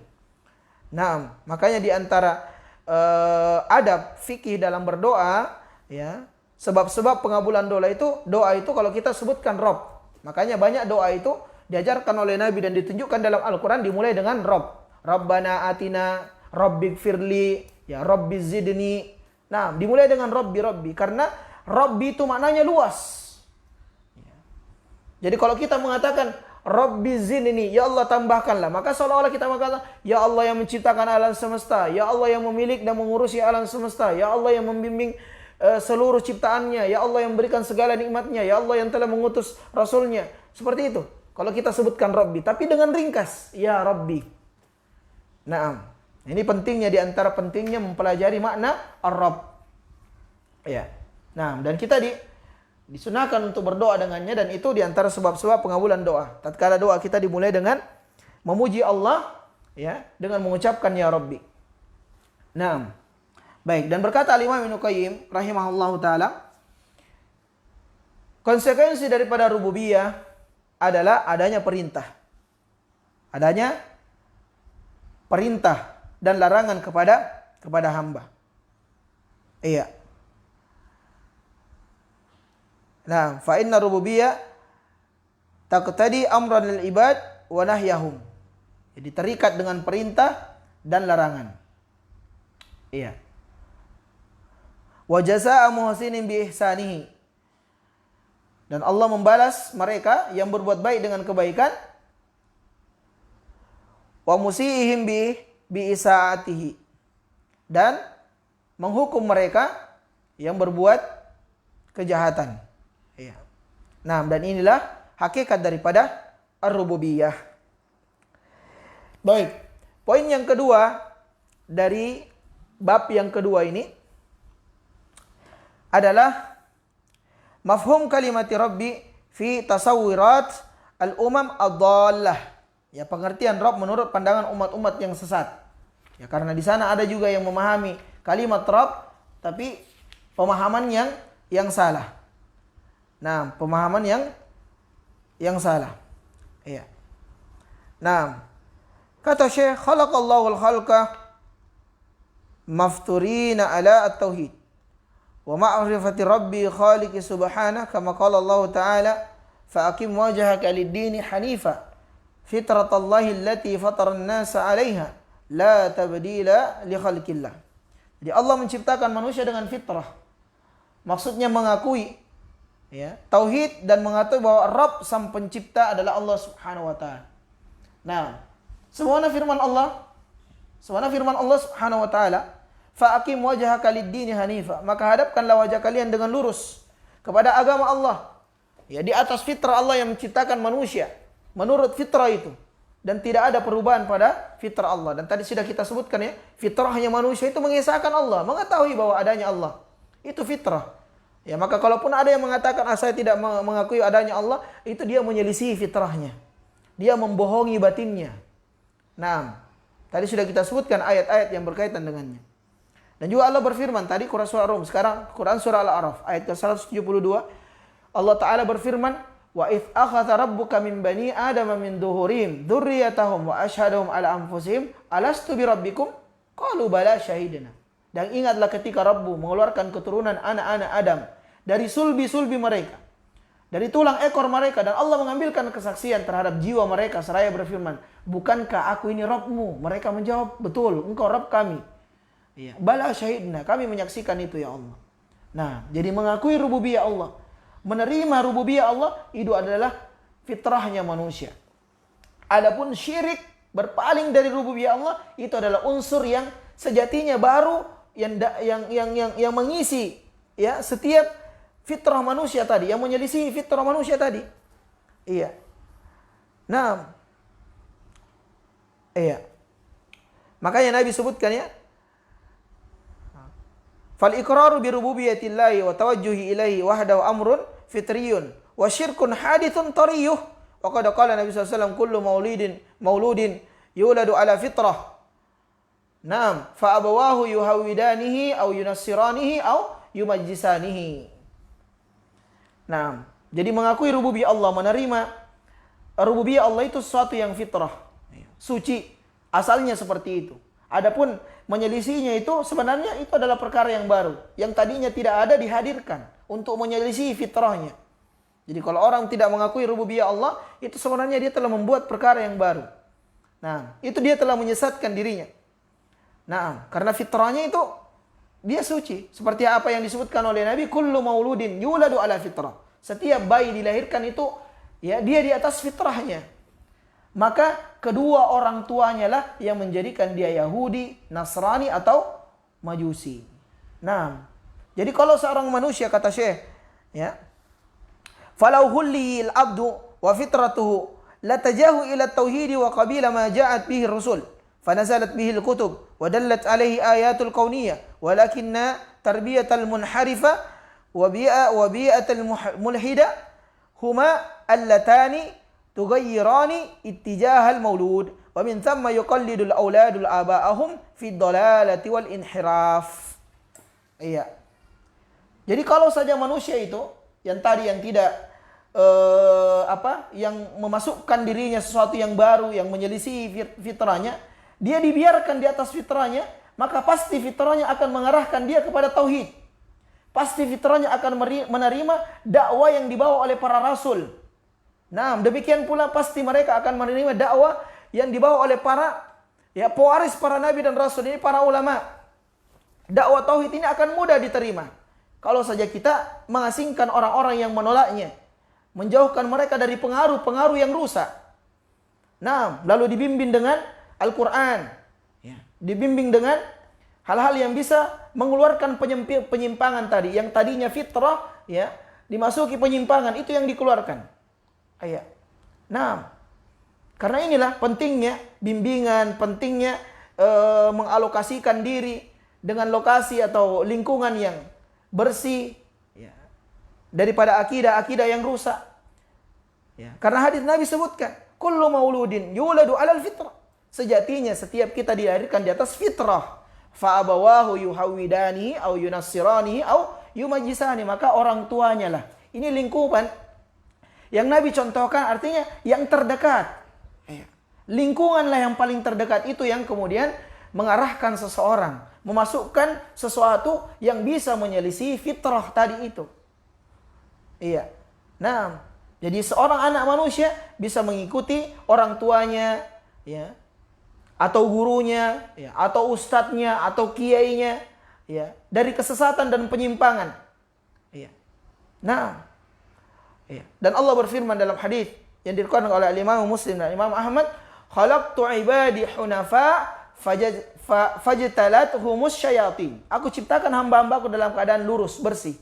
Nah, makanya di antara adab fikih dalam berdoa, ya, sebab-sebab pengabulan doa itu kalau kita sebutkan Rabb. Makanya banyak doa itu diajarkan oleh Nabi dan ditunjukkan dalam Al-Quran dimulai dengan Rabb. Rabbana atina, Rabbighfirli, ya Rabbi zidni. Nah, dimulai dengan Rabbi. Karena Rabbi itu maknanya luas. Jadi kalau kita mengatakan Rabbi zidni, ya Allah tambahkanlah, maka seolah-olah kita mengatakan, ya Allah yang menciptakan alam semesta, ya Allah yang memiliki dan mengurusi alam semesta, ya Allah yang membimbing seluruh ciptaannya, ya Allah yang memberikan segala nikmatnya, ya Allah yang telah mengutus Rasulnya. Seperti itu. Kalau kita sebutkan Rabbi, tapi dengan ringkas, ya Rabbi. Naam. Ini pentingnya, di antara pentingnya mempelajari makna Ar-Rabb. Ya. Nah, dan kita disunahkan untuk berdoa dengannya, dan itu di antara sebab-sebab pengabulan doa. Tatkala doa kita dimulai dengan memuji Allah, ya, dengan mengucapkan ya Rabbi. Naam. Baik, dan berkata Imam Ibnu Qayyim rahimahullahu taala, konsekuensi daripada rububiyah adalah adanya perintah. Adanya perintah dan larangan kepada hamba. Iya. Nah, fa inna rububiyah taqtadi amran lil ibad wa nahyahum. Jadi terikat dengan perintah dan larangan. Iya. Wa jazaa'a muhsinin bi ihsanihi. Dan Allah membalas mereka yang berbuat baik dengan kebaikan. Wa musiihim bi isaatihi. Dan menghukum mereka yang berbuat kejahatan. Iya. Nah, dan inilah hakikat daripada ar-rububiyah. Baik. Poin yang kedua dari bab yang kedua ini adalah mafhum kalimati Rabbi fi tasawwirat al-umam ad-dhallah. Ya, pengertian Rabb menurut pandangan umat-umat yang sesat. Ya, karena di sana ada juga yang memahami kalimat Rabb tapi pemahaman yang salah. Nah, pemahaman yang salah. Iya. Nah, kata Syekh, khalaqallahu al-khalqa mafturina ala at-tauhid wa ma'rifati rabbi khaliqi subhanahu kama qala Allah ta'ala fa'aqim wajhaka lid-dini hanifa fitratallahi allati fatara an-nasa 'alaiha la tabdila li khalqillah. Jadi Allah menciptakan manusia dengan fitrah. Maksudnya mengakui Ya, tauhid dan mengatakan bahwa Rabb sang pencipta adalah Allah Subhanahu wa taala. Nah, semuanya firman Allah Subhanahu wa taala, fa aqim wajhaka lid-dini hanifa, maka hadapkanlah wajah kalian dengan lurus kepada agama Allah. Ya, di atas fitrah Allah yang menciptakan manusia, menurut fitrah itu, dan tidak ada perubahan pada fitrah Allah. Dan tadi sudah kita sebutkan ya, fitrahnya manusia itu mengesahkan Allah, mengetahui bahwa adanya Allah. Itu fitrah. Ya, maka kalaupun ada yang mengatakan saya tidak mengakui adanya Allah, itu dia menyelisih fitrahnya. Dia membohongi batinnya. Nah, tadi sudah kita sebutkan ayat-ayat yang berkaitan dengannya. Dan juga Allah berfirman tadi Quran surah Rum, sekarang Quran surah Al-A'raf ayat ke-172. Allah Taala berfirman, "Wa idz akhadha rabbuka min bani adama min dhuhurihim dzurriyyatahum wa asyhadahum ala anfusihim alastu bi rabbikum qalu bala syahidna." Dan ingatlah ketika Rabbu mengeluarkan keturunan anak-anak Adam dari sulbi-sulbi mereka, dari tulang ekor mereka, dan Allah mengambilkan kesaksian terhadap jiwa mereka seraya berfirman, "Bukankah aku ini Rabbmu?" Mereka menjawab, "Betul, engkau Rabb kami." Ya, bala syahidna, kami menyaksikan itu ya Allah. Nah, jadi mengakui rububiyah Allah, menerima rububiyah Allah, itu adalah fitrahnya manusia. Adapun syirik, berpaling dari rububiyah Allah, itu adalah unsur yang sejatinya baru yang mengisi ya setiap fitrah manusia tadi, yang menyelisih fitrah manusia tadi. Iya. Nah, iya. Makanya Nabi sebutkan ya, fal iqraru bi rububiyyatillahi wa tawajjuhi ilaihi wahdahu amrun fitriyun wa syirkun hadithun tariyuh. Wa qad qala Nabi sallallahu alaihi wasallam kullu mauludin yuladu ala fitrah. Naam, fa abawahu yuhawidanihi au yunassiranihi au yumajjisanihi. Naam, jadi mengakui rububiyah Allah, menerima rububiyah Allah itu sesuatu yang fitrah, suci, asalnya seperti itu. Adapun menyelisihinya itu sebenarnya itu adalah perkara yang baru, yang tadinya tidak ada dihadirkan untuk menyelisih fitrahnya. Jadi kalau orang tidak mengakui rububiyah Allah, itu sebenarnya dia telah membuat perkara yang baru. Nah, itu dia telah menyesatkan dirinya. Nah, karena fitrahnya itu dia suci, seperti apa yang disebutkan oleh Nabi, kullu mauludin yuladu ala fitrah. Setiap bayi dilahirkan itu ya dia di atas fitrahnya. Maka kedua orang tuanya lah yang menjadikan dia Yahudi, Nasrani atau Majusi. Nah, jadi kalau seorang manusia, kata Syekh, ya, falau hullil abdu wa fitratuhu latajahu ila tauhidi wa qabila ma ja'at bihi rusul. فنزلت به الكتب ودلت عليه آيات الكونية ولكن تربية المنحرفة وبيئة الملحدة هما اللتان تغيران اتجاه المولود ومن ثم يقلد الأولاد آباءهم في الضلالة والانحراف. Iya. Jadi kalau saja manusia itu yang tadi yang tidak yang memasukkan dirinya sesuatu yang baru, yang menyelisih fitrahnya, dia dibiarkan di atas fitrahnya, maka pasti fitrahnya akan mengarahkan dia kepada tauhid. Pasti fitrahnya akan menerima dakwah yang dibawa oleh para rasul. Nah, demikian pula pasti mereka akan menerima dakwah yang dibawa oleh para pewaris para nabi dan rasul, ini para ulama. Dakwah tauhid ini akan mudah diterima kalau saja kita mengasingkan orang-orang yang menolaknya, menjauhkan mereka dari pengaruh-pengaruh yang rusak. Nah, lalu dibimbing dengan Al-Quran, ya, dibimbing dengan hal-hal yang bisa mengeluarkan penyimpangan tadi, yang tadinya fitrah, ya, dimasuki penyimpangan, itu yang dikeluarkan. Ya. Nah, karena inilah pentingnya bimbingan, pentingnya mengalokasikan diri dengan lokasi atau lingkungan yang bersih, ya, daripada akidah-akidah yang rusak. Ya. Karena hadis Nabi sebutkan, kullu mauludin yuladu alal fitrah. Sejatinya setiap kita dilahirkan di atas fitrah. Fa abawahu yuhawidani au yunassirani au yumajjisani, maka orang tuanya lah. Ini lingkupan yang Nabi contohkan, artinya yang terdekat. Lingkunganlah yang paling terdekat itu yang kemudian mengarahkan seseorang, memasukkan sesuatu yang bisa menyelisih fitrah tadi itu. Iya. Nah, jadi seorang anak manusia bisa mengikuti orang tuanya, ya, atau gurunya, ya, atau ustadznya, atau kiainya, ya, dari kesesatan dan penyimpangan. Ya. Nah, Ya. Dan Allah berfirman dalam hadis yang diriwayatkan oleh Imam Muslim dan Imam Ahmad, "Khalaqtu ibadi hunafa fajtalathumus syayatin." Aku ciptakan hamba-hambaku dalam keadaan lurus, bersih.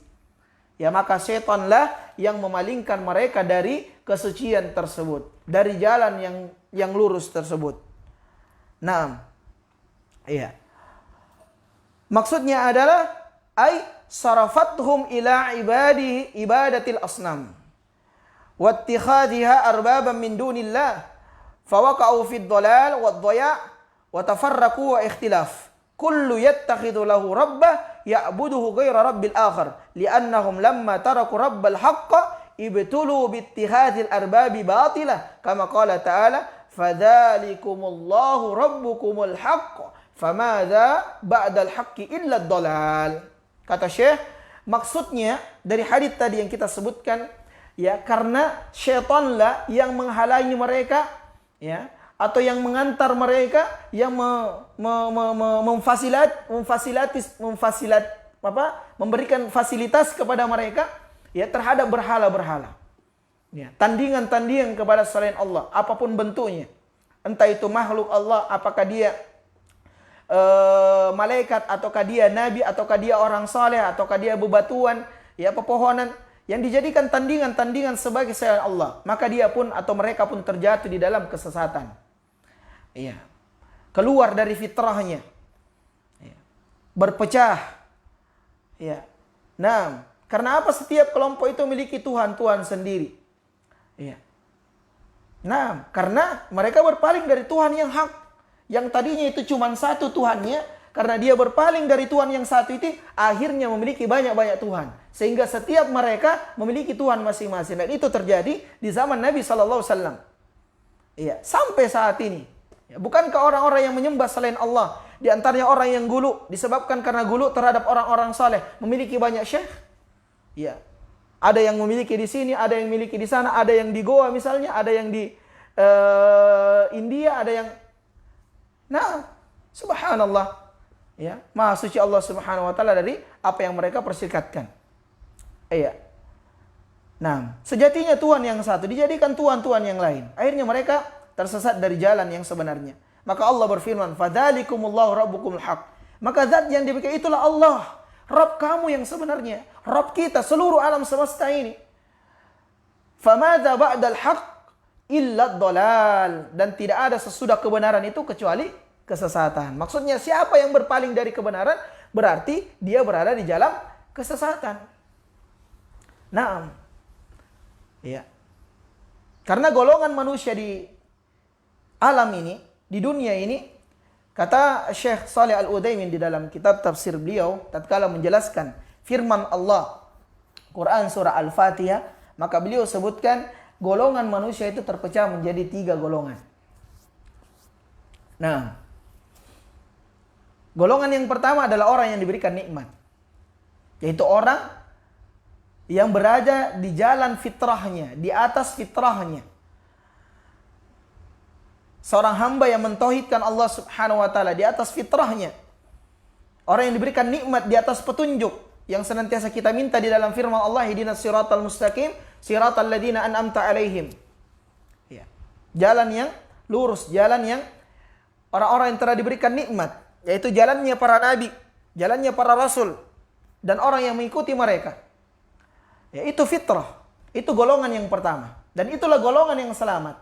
Ya, maka setanlah yang memalingkan mereka dari kesucian tersebut, dari jalan yang lurus tersebut. Nah, iya. Maksudnya adalah ay sarafathum ila ibadatil asnam wattikhadhiha arbaban min dunillah fawaqa'u fid dhalal wad dhaya' wa tafarraqu wa ikhtilaf kullu yattakhidhu lahu rabbah ya'buduhu ghaira rabbil akhar li'annahum lamma taraku rabbal haqqa ibtulu biittihadil arbabi batilah kama qala ta'ala fadzalikumullahu rabbukumul haqq famadza ba'dal haqqi illa ad-dhalal. Kata Syekh, maksudnya dari hadis tadi yang kita sebutkan, ya, karena syaitanlah yang menghalangi mereka, ya, atau yang mengantar mereka, yang memberikan fasilitas kepada mereka, ya, terhadap berhala-berhala. Ya, tandingan-tandingan kepada selain Allah, apapun bentuknya. Entah itu makhluk Allah, apakah dia malaikat, ataukah dia nabi, ataukah dia orang saleh, ataukah dia bebatuan, ya, pepohonan, yang dijadikan tandingan-tandingan sebagai selain Allah, maka dia pun atau mereka pun terjatuh di dalam kesesatan. Iya. Keluar dari fitrahnya. Iya. Berpecah. Iya. Nah, karena apa setiap kelompok itu memiliki Tuhan-Tuhan sendiri? Iya. Nah, karena mereka berpaling dari Tuhan yang hak. Yang tadinya itu cuma satu Tuhannya, karena dia berpaling dari Tuhan yang satu itu, akhirnya memiliki banyak-banyak Tuhan. Sehingga setiap mereka memiliki Tuhan masing-masing. Dan itu terjadi di zaman Nabi SAW. Iya, sampai saat ini. Ya, bukankah orang-orang yang menyembah selain Allah, di antaranya orang yang gulu, disebabkan karena gulu terhadap orang-orang saleh, memiliki banyak syekh? Iya. Ada yang memiliki di sini, ada yang memiliki di sana, ada yang di Goa misalnya, ada yang di India, ada yang... Nah, subhanallah. Ya, Maha suci Allah Subhanahu wa taala dari apa yang mereka perserikatkan. Iya. Nah, sejatinya Tuhan yang satu dijadikan tuhan-tuhan yang lain. Akhirnya mereka tersesat dari jalan yang sebenarnya. Maka Allah berfirman, "Fadzalikumullahu rabbukumul haq." Maka zat yang diberikan itulah Allah, Rabb kamu yang sebenarnya, Rabb kita seluruh alam semesta ini. Famadza ba'dal haq illa dhalal, dan tidak ada sesudah kebenaran itu kecuali kesesatan. Maksudnya siapa yang berpaling dari kebenaran berarti dia berada di jalan kesesatan. Naam. Ya. Karena golongan manusia di alam ini, di dunia ini, kata Syekh Shalih Al-Utsaimin di dalam kitab tafsir beliau tatkala menjelaskan firman Allah Quran surah Al-Fatihah, maka beliau sebutkan golongan manusia itu terpecah menjadi 3 golongan. Nah, golongan yang pertama adalah orang yang diberikan nikmat, yaitu orang yang berada di jalan fitrahnya, di atas fitrahnya. Seorang hamba yang mentauhidkan Allah Subhanahu wa taala di atas fitrahnya. Orang yang diberikan nikmat di atas petunjuk yang senantiasa kita minta di dalam firman Allah, "Ihdinas siratal mustaqim, siratal ladzina an'amta 'alaihim." Ya. Jalan yang lurus, jalan yang orang-orang yang telah diberikan nikmat, yaitu jalannya para nabi, jalannya para rasul, dan orang yang mengikuti mereka. Ya, itu fitrah. Itu golongan yang pertama. Dan itulah golongan yang selamat.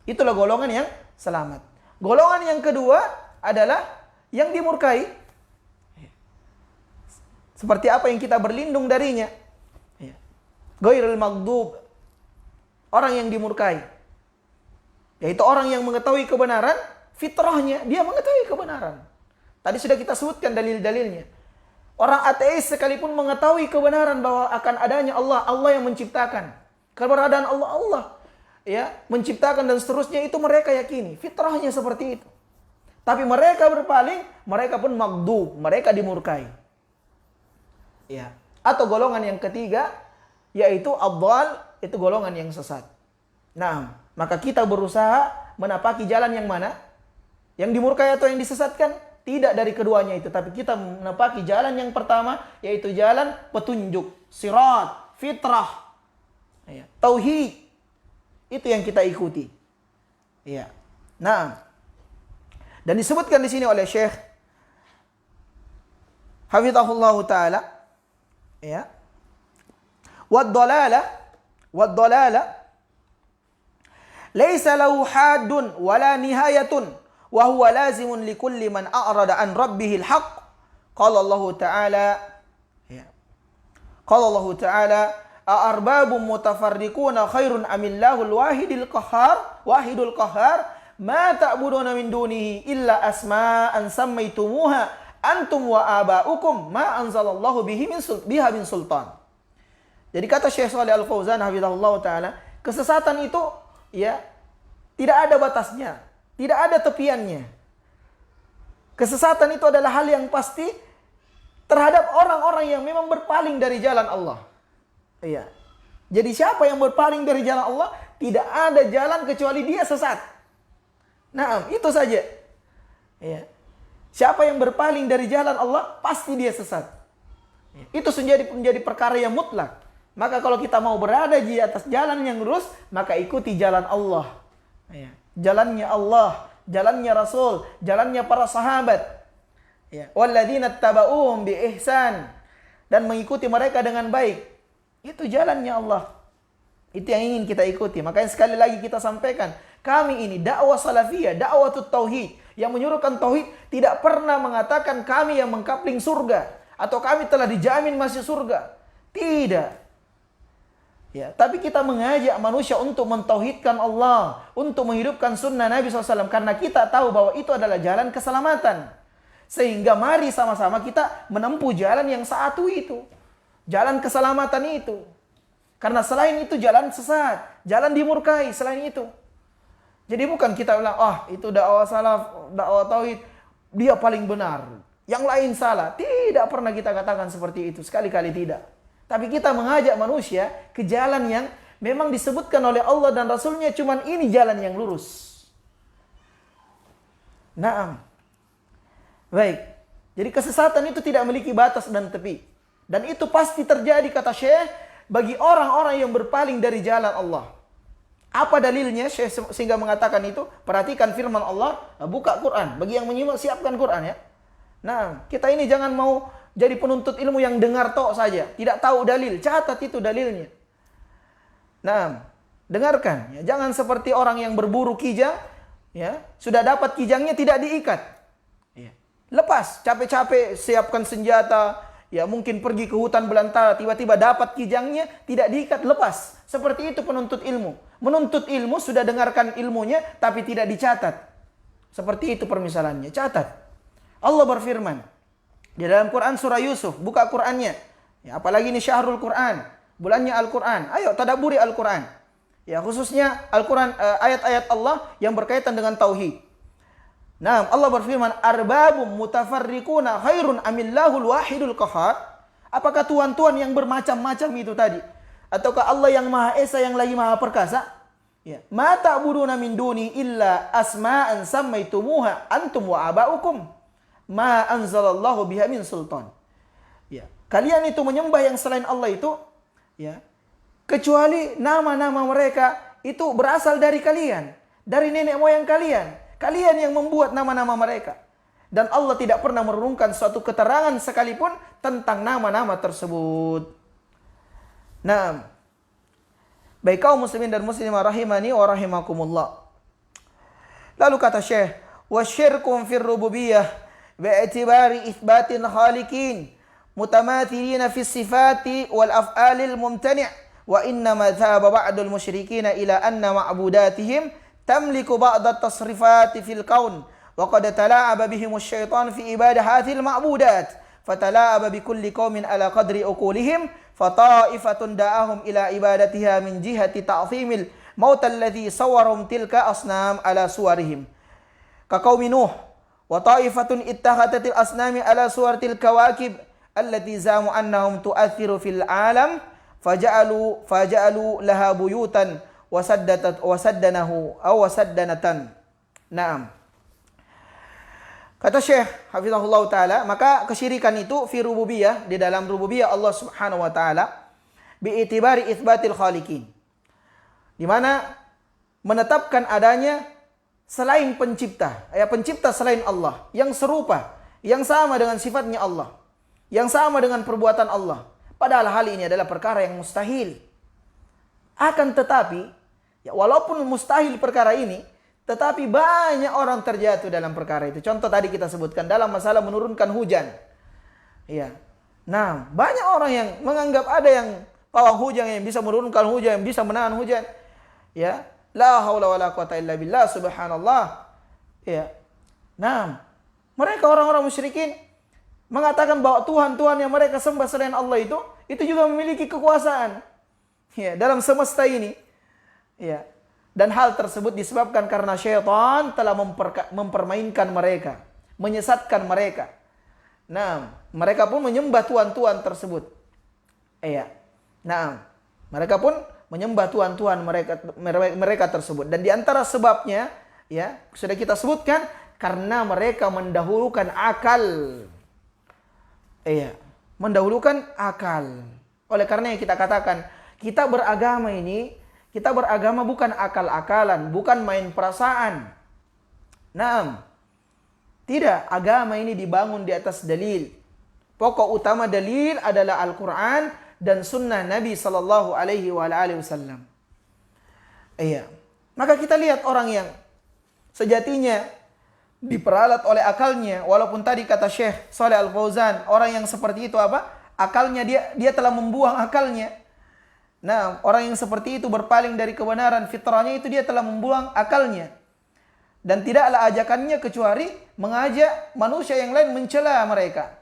Itulah golongan yang selamat. Golongan yang kedua adalah yang dimurkai. Seperti apa yang kita berlindung darinya. Ghairil maghdub. Orang yang dimurkai. Yaitu orang yang mengetahui kebenaran, fitrahnya dia mengetahui kebenaran. Tadi sudah kita sebutkan dalil-dalilnya. Orang ateis sekalipun mengetahui kebenaran bahwa akan adanya Allah, Allah yang menciptakan. Keberadaan Allah, Allah ya menciptakan dan seterusnya, itu mereka yakini. Fitrahnya seperti itu. Tapi mereka berpaling, mereka pun maghdub, mereka dimurkai. Ya. Atau golongan yang ketiga, yaitu ad-dhal, itu golongan yang sesat. Nah, maka kita berusaha menapaki jalan yang mana? Yang dimurkai atau yang disesatkan? Tidak dari keduanya itu, tapi kita menapaki jalan yang pertama, yaitu jalan petunjuk, sirat, fitrah. Ya. Tauhid itu yang kita ikuti. Ya. Nah, dan disebutkan di sini oleh Syekh Hafizahullah taala, ya. Wad-dalalah laisa lahu haddun wala nihayatun wa huwa lazimun likulli man a'rada an rabbihil haqq. Qala Allah taala, ya. Qala Allah taala, a'arbabun mutafarriquna khairun amillahul wahidul qahhar ma ta'buduna min dunihi illa asma'an sammaytumuha antum wa aba'ukum ma anzalallahu biha min sultan. Jadi kata Syekh Shalih Al-Fauzan hafizahullah taala, kesesatan itu ya tidak ada batasnya, tidak ada tepiannya. Kesesatan itu adalah hal yang pasti terhadap orang-orang yang memang berpaling dari jalan Allah. Iya. Jadi siapa yang berpaling dari jalan Allah, tidak ada jalan kecuali dia sesat. Nah, itu saja. Iya. Siapa yang berpaling dari jalan Allah, pasti dia sesat. Itu menjadi perkara yang mutlak. Maka kalau kita mau berada di atas jalan yang lurus, maka ikuti jalan Allah. Iya. Jalannya Allah, jalannya Rasul, jalannya para sahabat. Ya. Walladzina tabauhum bi ihsan, dan mengikuti mereka dengan baik. Itu jalannya Allah. Itu yang ingin kita ikuti. Makanya sekali lagi kita sampaikan, kami ini dakwah salafiyah, dakwah tauhid, yang menyuruhkan tauhid, tidak pernah mengatakan kami yang mengkapling surga atau kami telah dijamin masuk surga. Tidak. Ya, tapi kita mengajak manusia untuk mentauhidkan Allah, untuk menghidupkan sunnah Nabi SAW, karena kita tahu bahwa itu adalah jalan keselamatan. Sehingga mari sama-sama kita menempuh jalan yang satu itu, jalan keselamatan itu. Karena selain itu jalan sesat, jalan dimurkai selain itu. Jadi bukan kita bilang, itu dakwah salaf, dakwah tauhid, dia paling benar, yang lain salah. Tidak pernah kita katakan seperti itu, sekali-kali tidak. Tapi kita mengajak manusia ke jalan yang memang disebutkan oleh Allah dan Rasulnya, cuman ini jalan yang lurus. Naam. Baik. Jadi kesesatan itu tidak memiliki batas dan tepi. Dan itu pasti terjadi, kata Syekh, bagi orang-orang yang berpaling dari jalan Allah. Apa dalilnya Syekh sehingga mengatakan itu? Perhatikan firman Allah, buka Quran. Bagi yang menyimak, siapkan Quran ya. Nah, kita ini jangan mau jadi penuntut ilmu yang dengar tok saja, tidak tahu dalil, catat itu dalilnya. Nah, dengarkan, ya. Jangan seperti orang yang berburu kijang, ya, sudah dapat kijangnya tidak diikat. Ya. Lepas, capek-capek siapkan senjata, ya mungkin pergi ke hutan belantara, tiba-tiba dapat kijangnya tidak diikat, lepas. Seperti itu penuntut ilmu. Menuntut ilmu sudah dengarkan ilmunya tapi tidak dicatat. Seperti itu permisalannya, catat. Allah berfirman di dalam Quran surah Yusuf, buka Qurannya. Ya, apalagi ini syahrul Quran, bulannya Al-Quran. Ayo tadabburi Al-Quran. Ya, khususnya Al-Quran, ayat-ayat Allah yang berkaitan dengan tauhid. Nah, Allah berfirman, arbabum mutafarriquna khairun amillahul wahidul qahhar. Apakah tuan-tuan yang bermacam-macam itu tadi? Ataukah Allah yang Maha Esa yang lagi Maha Perkasa? Ya, ma ta'buduna min duni illa asma'an sammaitumuha antum wa aba'ukum. Ma anzalallahu biha min sultan. Ya, kalian itu menyembah yang selain Allah itu, ya, kecuali nama-nama mereka itu berasal dari kalian, dari nenek moyang kalian. Kalian yang membuat nama-nama mereka. Dan Allah tidak pernah menurunkan suatu keterangan sekalipun tentang nama-nama tersebut. Nah, baik kaum muslimin dan muslimah rahimani wa rahimakumullah. Lalu kata Syekh, wasyirkum fir rububiyah باعتبار إثبات الخالقين متماثلين في الصفات والأفعال الممتنع وإنما ذهب بعض المشركين إلى أن معبوداتهم تملك بعض التصرفات في الكون وقد تلاعب بهم الشيطان في إبادة هذه المعبودات فتلاعب بكل قوم على قدر عقولهم فطائفة دعاهم إلى عبادتها من جهة تعظيم الموت الذي صورهم تلك أصنام على صورهم كقوم نوح وطائفة اتخذت الأصنام على صورة الكواكب التي زعموا أنهم تؤثر في العالم فجعلوا لها بيوتا وسدنة. Naam. Kata Syekh hafizahullah taala, maka kesyirikan itu fi rububiyah, di dalam rububiyah Allah Subhanahu wa taala, bi itibari itsbatil khaliqin. di mana menetapkan adanya selain pencipta, pencipta selain Allah, yang serupa, yang sama dengan sifatnya Allah, yang sama dengan perbuatan Allah. Padahal hal ini adalah perkara yang mustahil. Akan tetapi, ya walaupun mustahil perkara ini, tetapi banyak orang terjatuh dalam perkara itu. Contoh tadi kita sebutkan dalam masalah menurunkan hujan. Ya. Nah, banyak orang yang menganggap ada yang pawang hujan yang bisa menurunkan hujan, yang bisa menahan hujan. Ya. La haula wala quwata illa billah, subhanallah. Ya. Nah, mereka orang-orang musyrikin mengatakan bahwa Tuhan-Tuhan yang mereka sembah selain Allah itu juga memiliki kekuasaan. Ya, dalam semesta ini. Ya. Dan hal tersebut disebabkan karena syaitan telah mempermainkan mereka, menyesatkan mereka. Nah, mereka pun menyembah tuhan-tuhan tersebut. Iya. Nah, mereka pun menyembah tuhan-tuhan mereka tersebut. Dan di antara sebabnya, ya, sudah kita sebutkan karena mereka mendahulukan akal. Iya, mendahulukan akal. Oleh karena yang kita katakan, kita beragama ini, kita beragama bukan akal-akalan, bukan main perasaan. Nah, tidak, agama ini dibangun di atas dalil. Pokok utama dalil adalah Al-Quran dan sunnah Nabi Sallallahu Alaihi Wasallam. Iya. Maka kita lihat orang yang sejatinya diperalat oleh akalnya, walaupun tadi kata Syekh Shalih Al-Fauzan, orang yang seperti itu apa? Akalnya dia telah membuang akalnya. Nah, orang yang seperti itu berpaling dari kebenaran fitrahnya, itu dia telah membuang akalnya. Dan tidaklah ajakannya kecuali mengajak manusia yang lain mencela mereka.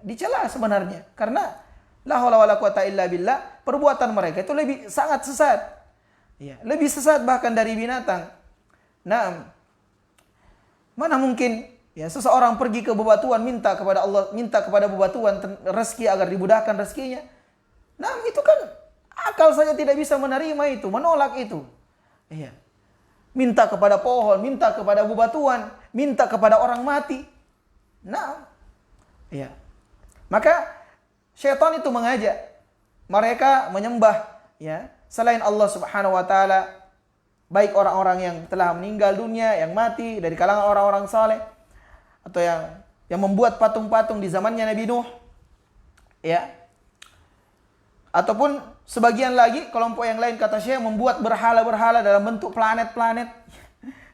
Dicela sebenarnya karena la haula wala quwata illa billah, perbuatan mereka itu lebih sangat sesat. Ya, lebih sesat bahkan dari binatang. Nah, mana mungkin ya seseorang pergi ke bebatuan minta kepada Allah, minta kepada bebatuan rezeki agar dimudahkan rezekinya. Nah, itu kan akal saja tidak bisa menerima itu, menolak itu. Iya. Minta kepada pohon, minta kepada bebatuan, minta kepada orang mati. Nah, iya. Maka syaitan itu mengajak mereka menyembah ya selain Allah Subhanahu wa taala, baik orang-orang yang telah meninggal dunia, yang mati dari kalangan orang-orang saleh, atau yang membuat patung-patung di zamannya Nabi Nuh. Ya. Ataupun sebagian lagi kelompok yang lain kata Syekh membuat berhala-berhala dalam bentuk planet-planet.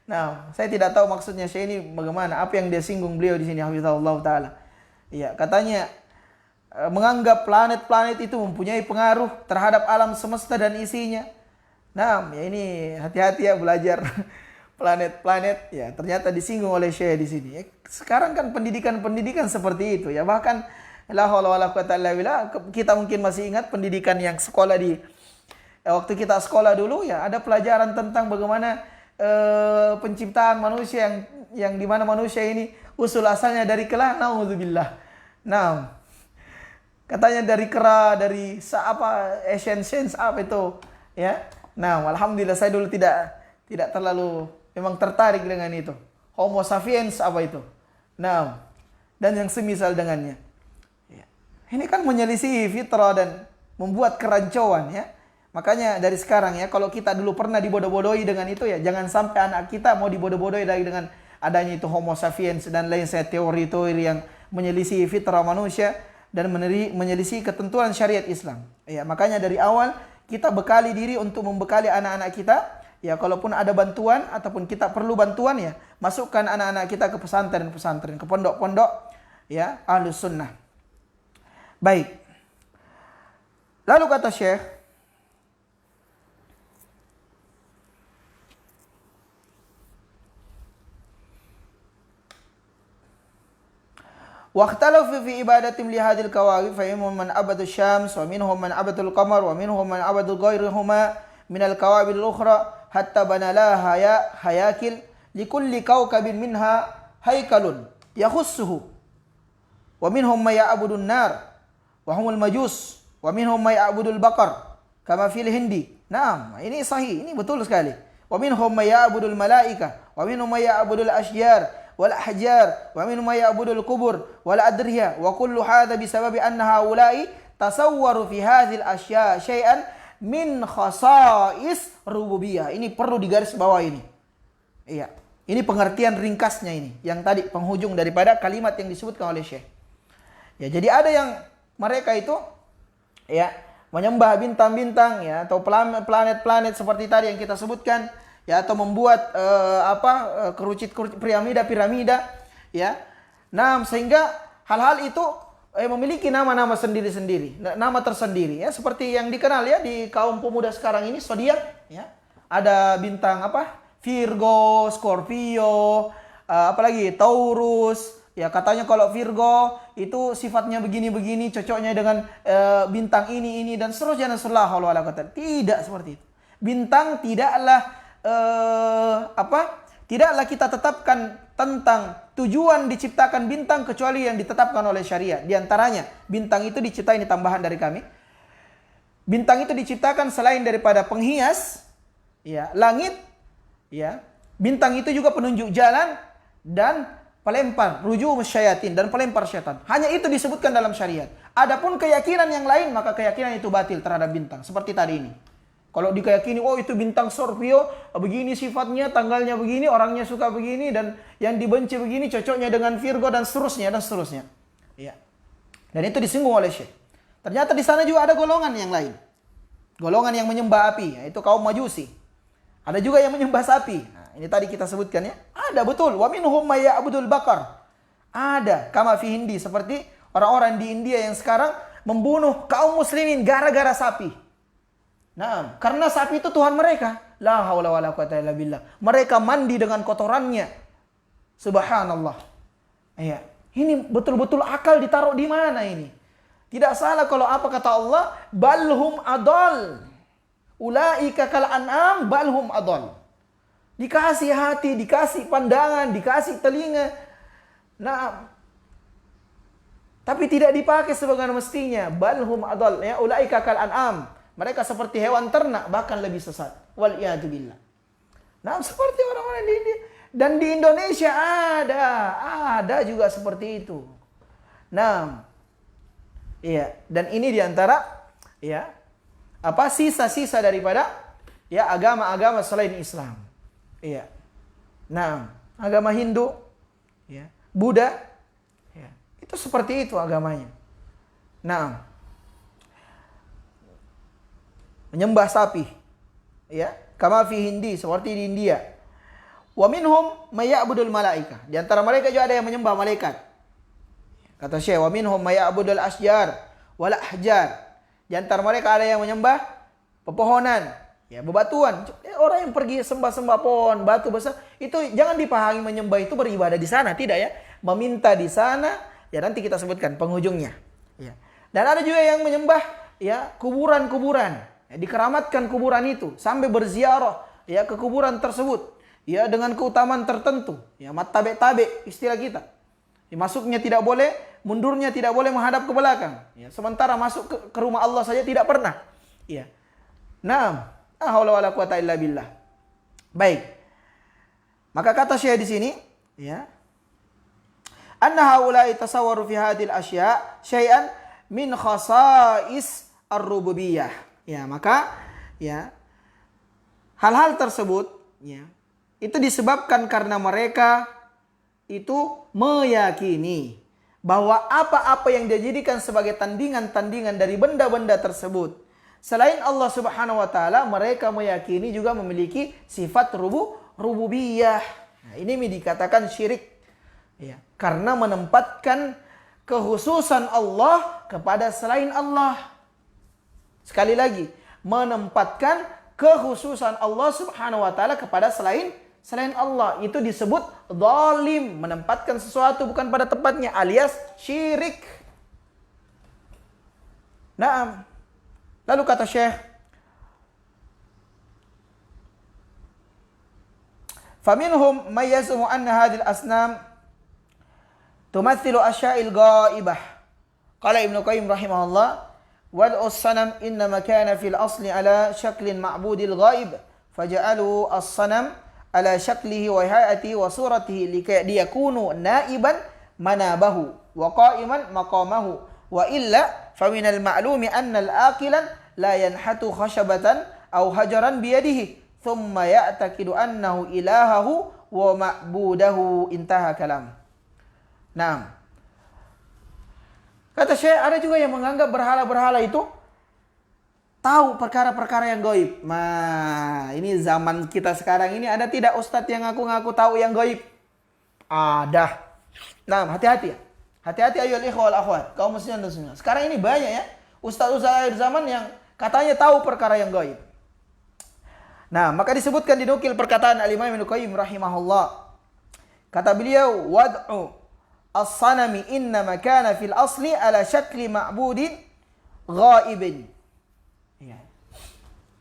Nah, saya tidak tahu maksudnya Syekh ini bagaimana, apa yang dia singgung beliau di sini hafizahullah taala. Iya, katanya menganggap planet-planet itu mempunyai pengaruh terhadap alam semesta dan isinya. Nah, ya ini hati-hati ya belajar planet-planet. Ya, ternyata disinggung oleh Syekh di sini. Sekarang kan pendidikan-pendidikan seperti itu ya, bahkan la haula wala quwata illa billah, kita mungkin masih ingat pendidikan yang sekolah di waktu kita sekolah dulu ya, ada pelajaran tentang bagaimana penciptaan manusia yang di mana manusia ini usul asalnya dari kera, naudzubillah. Nah, katanya dari kera, dari essence apa itu ya. Nah, alhamdulillah saya dulu tidak terlalu memang tertarik dengan itu. Homo sapiens apa itu. Nah, dan yang semisal dengannya. Ini kan menyelisih fitrah dan membuat kerancuan ya. Makanya dari sekarang ya, kalau kita dulu pernah dibodoh-bodohi dengan itu ya, jangan sampai anak kita mau dibodoh-bodohi lagi dengan adanya itu homo sapiens dan lain teori-teori yang menyelisih fitrah manusia dan menyelisih ketentuan syariat Islam. Ya, makanya dari awal kita bekali diri untuk membekali anak-anak kita. Ya, kalaupun ada bantuan ataupun kita perlu bantuan ya, masukkan anak-anak kita ke pesantren-pesantren, ke pondok-pondok ya, Ahlus Sunnah. Baik. Lalu kata Syekh, waqtalafu fi ibadatim li hadhil kawakib fa minhum man abada asy-syams wa minhum man abada al-qamar wa minhum man abada ghairahuma min al-kawakib al-ukhra hatta bana laha hayakil li kulli kawkabin minha haykalun yakhussuhu wa minhum man ya'budu an-nar wa humul majus wa minhum may ya'budul baqar kama fil hindi. Naam, ini sahih, ini betul sekali. Wa minhum may ya'budul malaika wa minhum may ya'budul asyjar wal ahjar wa minhum may ya'budul qubur wal adriya wa kullu hadha bisababi anna haula'i tasawwaru fi hadhil asya syai'an min khasais rububiyah. Ini perlu digaris bawah ini. Iya. Ini pengertian ringkasnya ini. Yang tadi penghujung daripada kalimat yang disebutkan oleh Syekh. Ya, jadi ada yang mereka itu ya menyembah bintang-bintang ya atau planet-planet seperti tadi yang kita sebutkan ya atau membuat kerucut-kerucut piramida ya. Nah, sehingga hal-hal itu memiliki nama-nama sendiri-sendiri, nama tersendiri ya seperti yang dikenal ya di kaum pemuda sekarang ini zodiak ya. Ada bintang Virgo, Scorpio, apalagi Taurus. Ya katanya kalau Virgo itu sifatnya begini-begini, cocoknya dengan bintang ini dan seterusnya dan seterusnya. Tidak seperti itu. Bintang tidaklah tidaklah kita tetapkan tentang tujuan diciptakan bintang kecuali yang ditetapkan oleh syariat. Di antaranya bintang itu diciptakan, ini tambahan dari kami. Bintang itu diciptakan selain daripada penghias, ya langit, ya bintang itu juga penunjuk jalan dan pelempar, rujum syayatin dan pelempar syaitan. Hanya itu disebutkan dalam syariat. Adapun keyakinan yang lain, maka keyakinan itu batil terhadap bintang. Seperti tadi ini. Kalau dikeyakini, oh itu bintang Scorpio, begini sifatnya, tanggalnya begini, orangnya suka begini, dan yang dibenci begini, cocoknya dengan Virgo, dan seterusnya, dan seterusnya. Ya. Dan itu disinggung oleh Syekh. Ternyata di sana juga ada golongan yang lain. Golongan yang menyembah api, yaitu kaum Majusi. Ada juga yang menyembah sapi. Nah, ini tadi kita sebutkan ya. Ada betul. Wa minhum may ya'budul bakar. Ada kama fi Hindi, seperti orang-orang di India yang sekarang membunuh kaum muslimin gara-gara sapi. Nah, karena sapi itu Tuhan mereka. La haula wala quwata illa billah. Mereka mandi dengan kotorannya. Subhanallah. Ya. Ini betul-betul akal ditaruh di mana ini? Tidak salah kalau apa kata Allah, balhum adall. Ulaika kal an'am balhum adall. Dikasih hati, dikasih pandangan, dikasih telinga. Nah, tapi tidak dipakai sebagaimana mestinya. Balhum adall. Ya, ulaika kal an'am. Mereka seperti hewan ternak, bahkan lebih sesat. Wal'iyadu billah. Nah, seperti orang-orang di India. Dan di Indonesia ada juga seperti itu. Nah, iya. Dan ini diantara, ya, sisa-sisa daripada, ya, agama-agama selain Islam. Iya. Nah, agama Hindu, ya, Buddha, ya, itu seperti itu agamanya. Nah, menyembah sapi, ya, kama fi Hindi, seperti di India. Wa minhum may ya'budul malaika. Di antara mereka juga ada yang menyembah malaikat. Kata Syekh, wa minhum may ya'budul asjar wal ahjar. Di antara mereka ada yang menyembah pepohonan, ya, bebatuan. Orang yang pergi sembah-sembah pohon, batu besar, itu jangan dipahami menyembah itu beribadah di sana, tidak ya. Meminta di sana, ya nanti kita sebutkan penghujungnya. Ya. Dan ada juga yang menyembah, ya, kuburan-kuburan. Ya, dikeramatkan kuburan itu sampai berziarah, ya, ke kuburan tersebut, ya, dengan keutamaan tertentu, ya, matabe-tabe istilah kita. Ya, masuknya tidak boleh, mundurnya tidak boleh menghadap ke belakang, ya, sementara masuk ke rumah Allah saja tidak pernah, ya. Nah, la haula wala quwata illa billah. Baik. Maka kata Syekh di sini, ya, anna haula'i tasawwaru fi hadhil asya' syai'an min khasa'is ar-rububiyyah. Ya, maka, ya, hal-hal tersebut, ya, itu disebabkan karena mereka itu meyakini bahwa apa-apa yang dijadikan sebagai tandingan-tandingan dari benda-benda tersebut selain Allah Subhanahu wa taala, mereka meyakini juga memiliki sifat rububiyah. Nah, ini dikatakan syirik. Ya, karena menempatkan kekhususan Allah kepada selain Allah. Sekali lagi, menempatkan kekhususan Allah Subhanahu wa taala kepada selain Allah. Itu disebut zalim, menempatkan sesuatu bukan pada tempatnya, alias syirik. Naam. Lalu kata Syekh, faminhum may yaz'umu anna hadhil asnam tumathilu asya'il ghaibah. Qala Ibnu Qayyim rahimahullah, wal as-sanam innama kana fil asli ala syaklin ma'budil ghaib faja'alu as-sanam ala syaklihi wa hayatihi wa suratihi liyakunu naiban manabahu wa qa'iman maqamahu wa illa faminal ma'lumi anna al-aqilan la yanhatu khashabatan aw hajaran biyadihi thumma ya'taqidu annahu ilahahu wa ma'budahu. Intaha kalam. Nah, kata Syekh, ada juga yang menganggap berhala-berhala itu tahu perkara-perkara yang gaib. Nah, ini zaman kita sekarang ini ada tidak ustadz yang ngaku-ngaku tahu yang gaib? Ada. Nah, hati-hati ya. Hati-hati ayyuhal ikhwah wal akhwat, kaum muslimin dan muslimat. Sekarang ini banyak ya ustaz-ustaz akhir zaman yang katanya tahu perkara yang gaib. Nah, maka disebutkan dinukil perkataan Al-Imam Ibnu Qayyim rahimahullah. Kata beliau, wad'u as-sanami innama kana fil asli ala syakli ma'budin ghaibin. Ya.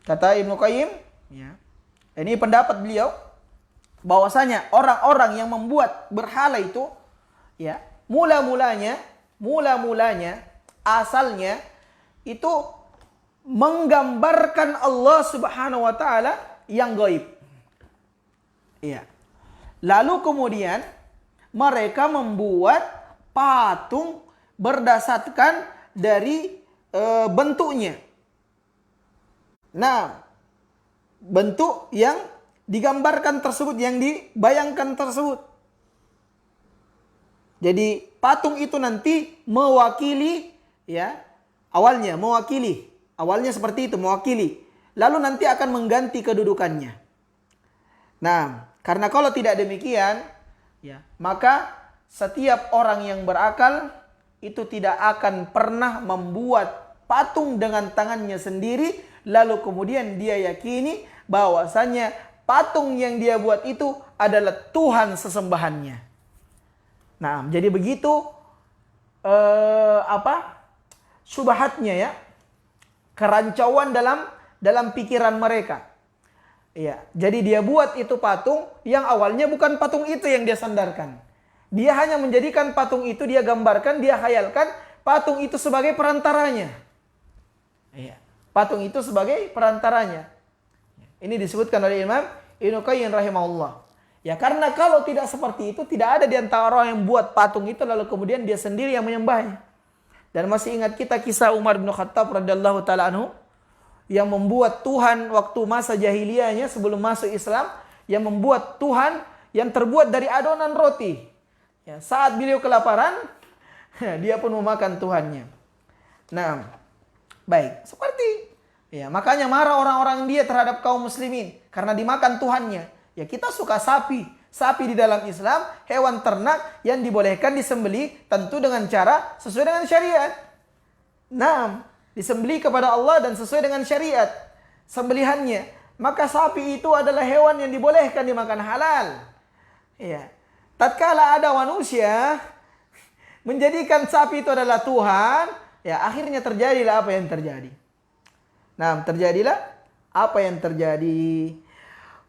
Kata Ibnu Qayyim, ya. Ini pendapat beliau bahwasanya orang-orang yang membuat berhala itu ya, Mula-mulanya, asalnya itu menggambarkan Allah Subhanahu wa taala yang gaib. Iya. Lalu kemudian mereka membuat patung berdasarkan dari bentuknya. Nah, bentuk yang digambarkan tersebut, yang dibayangkan tersebut. Jadi patung itu nanti mewakili, ya, awalnya seperti itu, mewakili. Lalu nanti akan mengganti kedudukannya. Nah, karena kalau tidak demikian, ya, maka setiap orang yang berakal itu tidak akan pernah membuat patung dengan tangannya sendiri, lalu kemudian dia yakini bahwasanya patung yang dia buat itu adalah Tuhan sesembahannya. Nah, jadi begitu syubhatnya ya, kerancauan dalam pikiran mereka. Iya, jadi dia buat itu patung yang awalnya bukan patung itu yang dia sandarkan. Dia hanya menjadikan patung itu, dia gambarkan, dia khayalkan patung itu sebagai perantaranya. Iya, patung itu sebagai perantaranya. Ini disebutkan oleh Imam Ibnu Qayyim rahimahullah. Ya, karena kalau tidak seperti itu, tidak ada di antara orang yang buat patung itu lalu kemudian dia sendiri yang menyembahnya. Dan masih ingat kita kisah Umar bin Khattab radhiyallahu taala anhu yang membuat Tuhan waktu masa jahiliyahnya sebelum masuk Islam, yang membuat Tuhan yang terbuat dari adonan roti. Ya, saat beliau kelaparan, dia pun memakan Tuhannya. Nah, baik, seperti ya, makanya marah orang-orang dia terhadap kaum muslimin karena dimakan Tuhannya. Ya, kita suka sapi. Sapi di dalam Islam hewan ternak yang dibolehkan disembelih tentu dengan cara sesuai dengan syariat. Nah, disembelih kepada Allah dan sesuai dengan syariat sembelihannya. Maka sapi itu adalah hewan yang dibolehkan dimakan halal. Ya. Tatkala ada manusia menjadikan sapi itu adalah Tuhan, ya akhirnya terjadilah apa yang terjadi. Nah, terjadilah apa yang terjadi.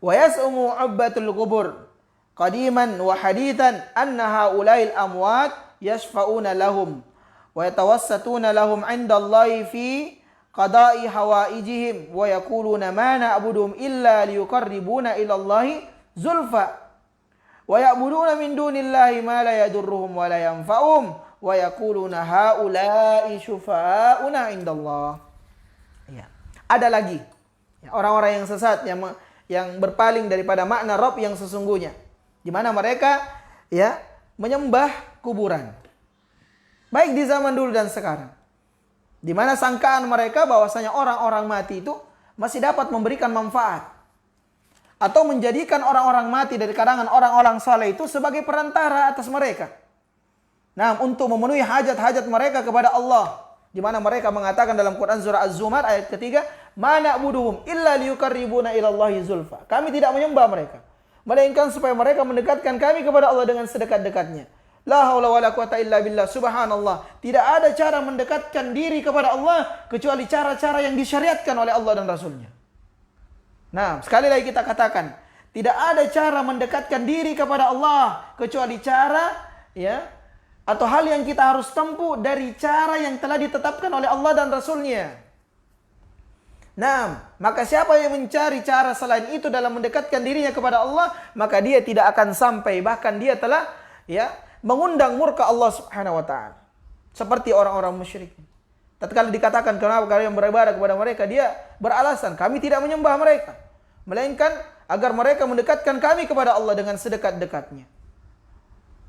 Wa yas'umu 'ubbatul qubur qadiman wa hadithan anna haula'il amwat yashfa'una lahum wa yatawassatuna lahum 'inda Allahi fi qada'i hawaijihim wa yaquluna ma na'buduhum illa liyuqarribuna ila Allahi zulfa wa ya'buduna min dunillahi ma la yadurruhum wa la yanfa'uhum wa yaquluna haula'i syufa'una 'inda Allah. Ya. Ada lagi orang-orang yang sesat yang berpaling daripada makna Rabb yang sesungguhnya, di mana mereka ya menyembah kuburan. Baik di zaman dulu dan sekarang. Di mana sangkaan mereka bahwasanya orang-orang mati itu masih dapat memberikan manfaat atau menjadikan orang-orang mati dari kalangan orang-orang saleh itu sebagai perantara atas mereka. Nah, untuk memenuhi hajat-hajat mereka kepada Allah. Di mana mereka mengatakan dalam Quran surah Az-Zumar ayat ketiga, "Ma na'buduhum illa liyuqarribuna ila Allahi zulfa." Kami tidak menyembah mereka, melainkan supaya mereka mendekatkan kami kepada Allah dengan sedekat-dekatnya. La haula wala quwata illa billah. Subhanallah. Tidak ada cara mendekatkan diri kepada Allah kecuali cara-cara yang disyariatkan oleh Allah dan Rasulnya. Nah, sekali lagi kita katakan, tidak ada cara mendekatkan diri kepada Allah kecuali cara ya atau hal yang kita harus tempuh dari cara yang telah ditetapkan oleh Allah dan Rasulnya. Nah, maka siapa yang mencari cara selain itu dalam mendekatkan dirinya kepada Allah, maka dia tidak akan sampai, bahkan dia telah ya mengundang murka Allah Subhanahu wa taala. Seperti orang-orang musyrik. Tatkala dikatakan kenapa kalian beribadah kepada mereka, dia beralasan kami tidak menyembah mereka, melainkan agar mereka mendekatkan kami kepada Allah dengan sedekat-dekatnya.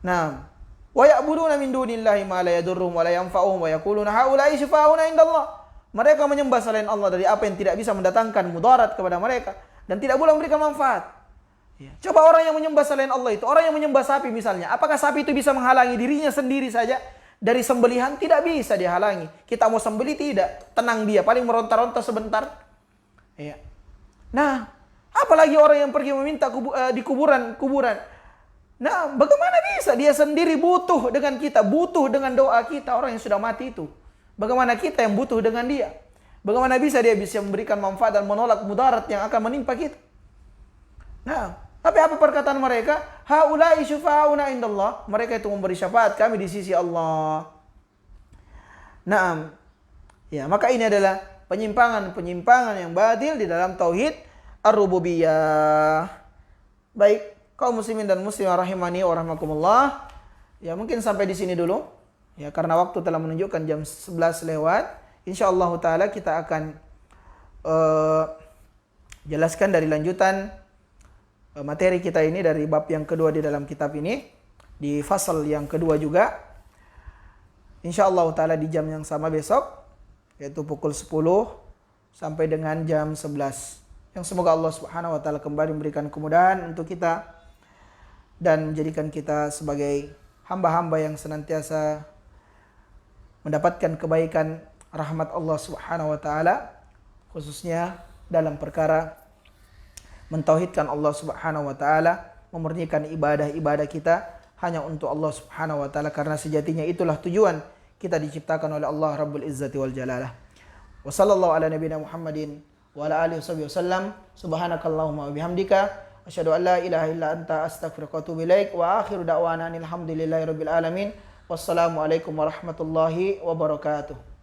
Nah, wa ya'buduna min dunillahi ma la yadurruhum wa la yanfa'uhum wa yaquluna haula'i syufa'auna indallah. Mereka menyembah selain Allah dari apa yang tidak bisa mendatangkan mudarat kepada mereka dan tidak boleh memberikan manfaat. Ya. Coba orang yang menyembah selain Allah itu, orang yang menyembah sapi misalnya, apakah sapi itu bisa menghalangi dirinya sendiri saja dari sembelihan? Tidak bisa dihalangi. Kita mau sembelih tidak, tenang dia, paling meronta-ronta sebentar. Ya. Nah, apalagi orang yang pergi meminta di kuburan. Nah, bagaimana bisa dia sendiri butuh dengan kita, butuh dengan doa kita, orang yang sudah mati itu. Bagaimana kita yang butuh dengan dia? Bagaimana bisa dia bisa memberikan manfaat dan menolak mudarat yang akan menimpa kita? Nah, tapi apa perkataan mereka? Haula'i syufa'auna indallah. Mereka itu memberi syafaat kami di sisi Allah. Naam. Ya, maka ini adalah penyimpangan-penyimpangan yang batil di dalam tauhid ar-rububiyah. Baik, kaum muslimin dan muslimah rahimani wa rahimakumullah. Ya, mungkin sampai di sini dulu. Ya, karena waktu telah menunjukkan jam 11 lewat. Insyaallah taala kita akan jelaskan dari lanjutan materi kita ini dari bab yang kedua di dalam kitab ini, di fasal yang kedua juga. Insyaallah taala di jam yang sama besok, yaitu pukul 10 sampai dengan jam 11. Yang semoga Allah Subhanahu wa taala kembali memberikan kemudahan untuk kita dan menjadikan kita sebagai hamba-hamba yang senantiasa mendapatkan kebaikan rahmat Allah Subhanahu wa taala, khususnya dalam perkara mentauhidkan Allah Subhanahu wa taala, memurnikan ibadah-ibadah kita hanya untuk Allah Subhanahu wa taala, karena sejatinya itulah tujuan kita diciptakan oleh Allah Rabbul Izzati wal Jalalah. Wa sallallahu ala nabiyina Muhammadin wa ala alihi wasallam. Subhanakallahumma wa bihamdika asyhadu an la ilaha illa anta astaghfiruka wa atubu ilaik. Wa akhiru da'wana alhamdulillahi rabbil alamin. Wassalamualaikum warahmatullahi wabarakatuh.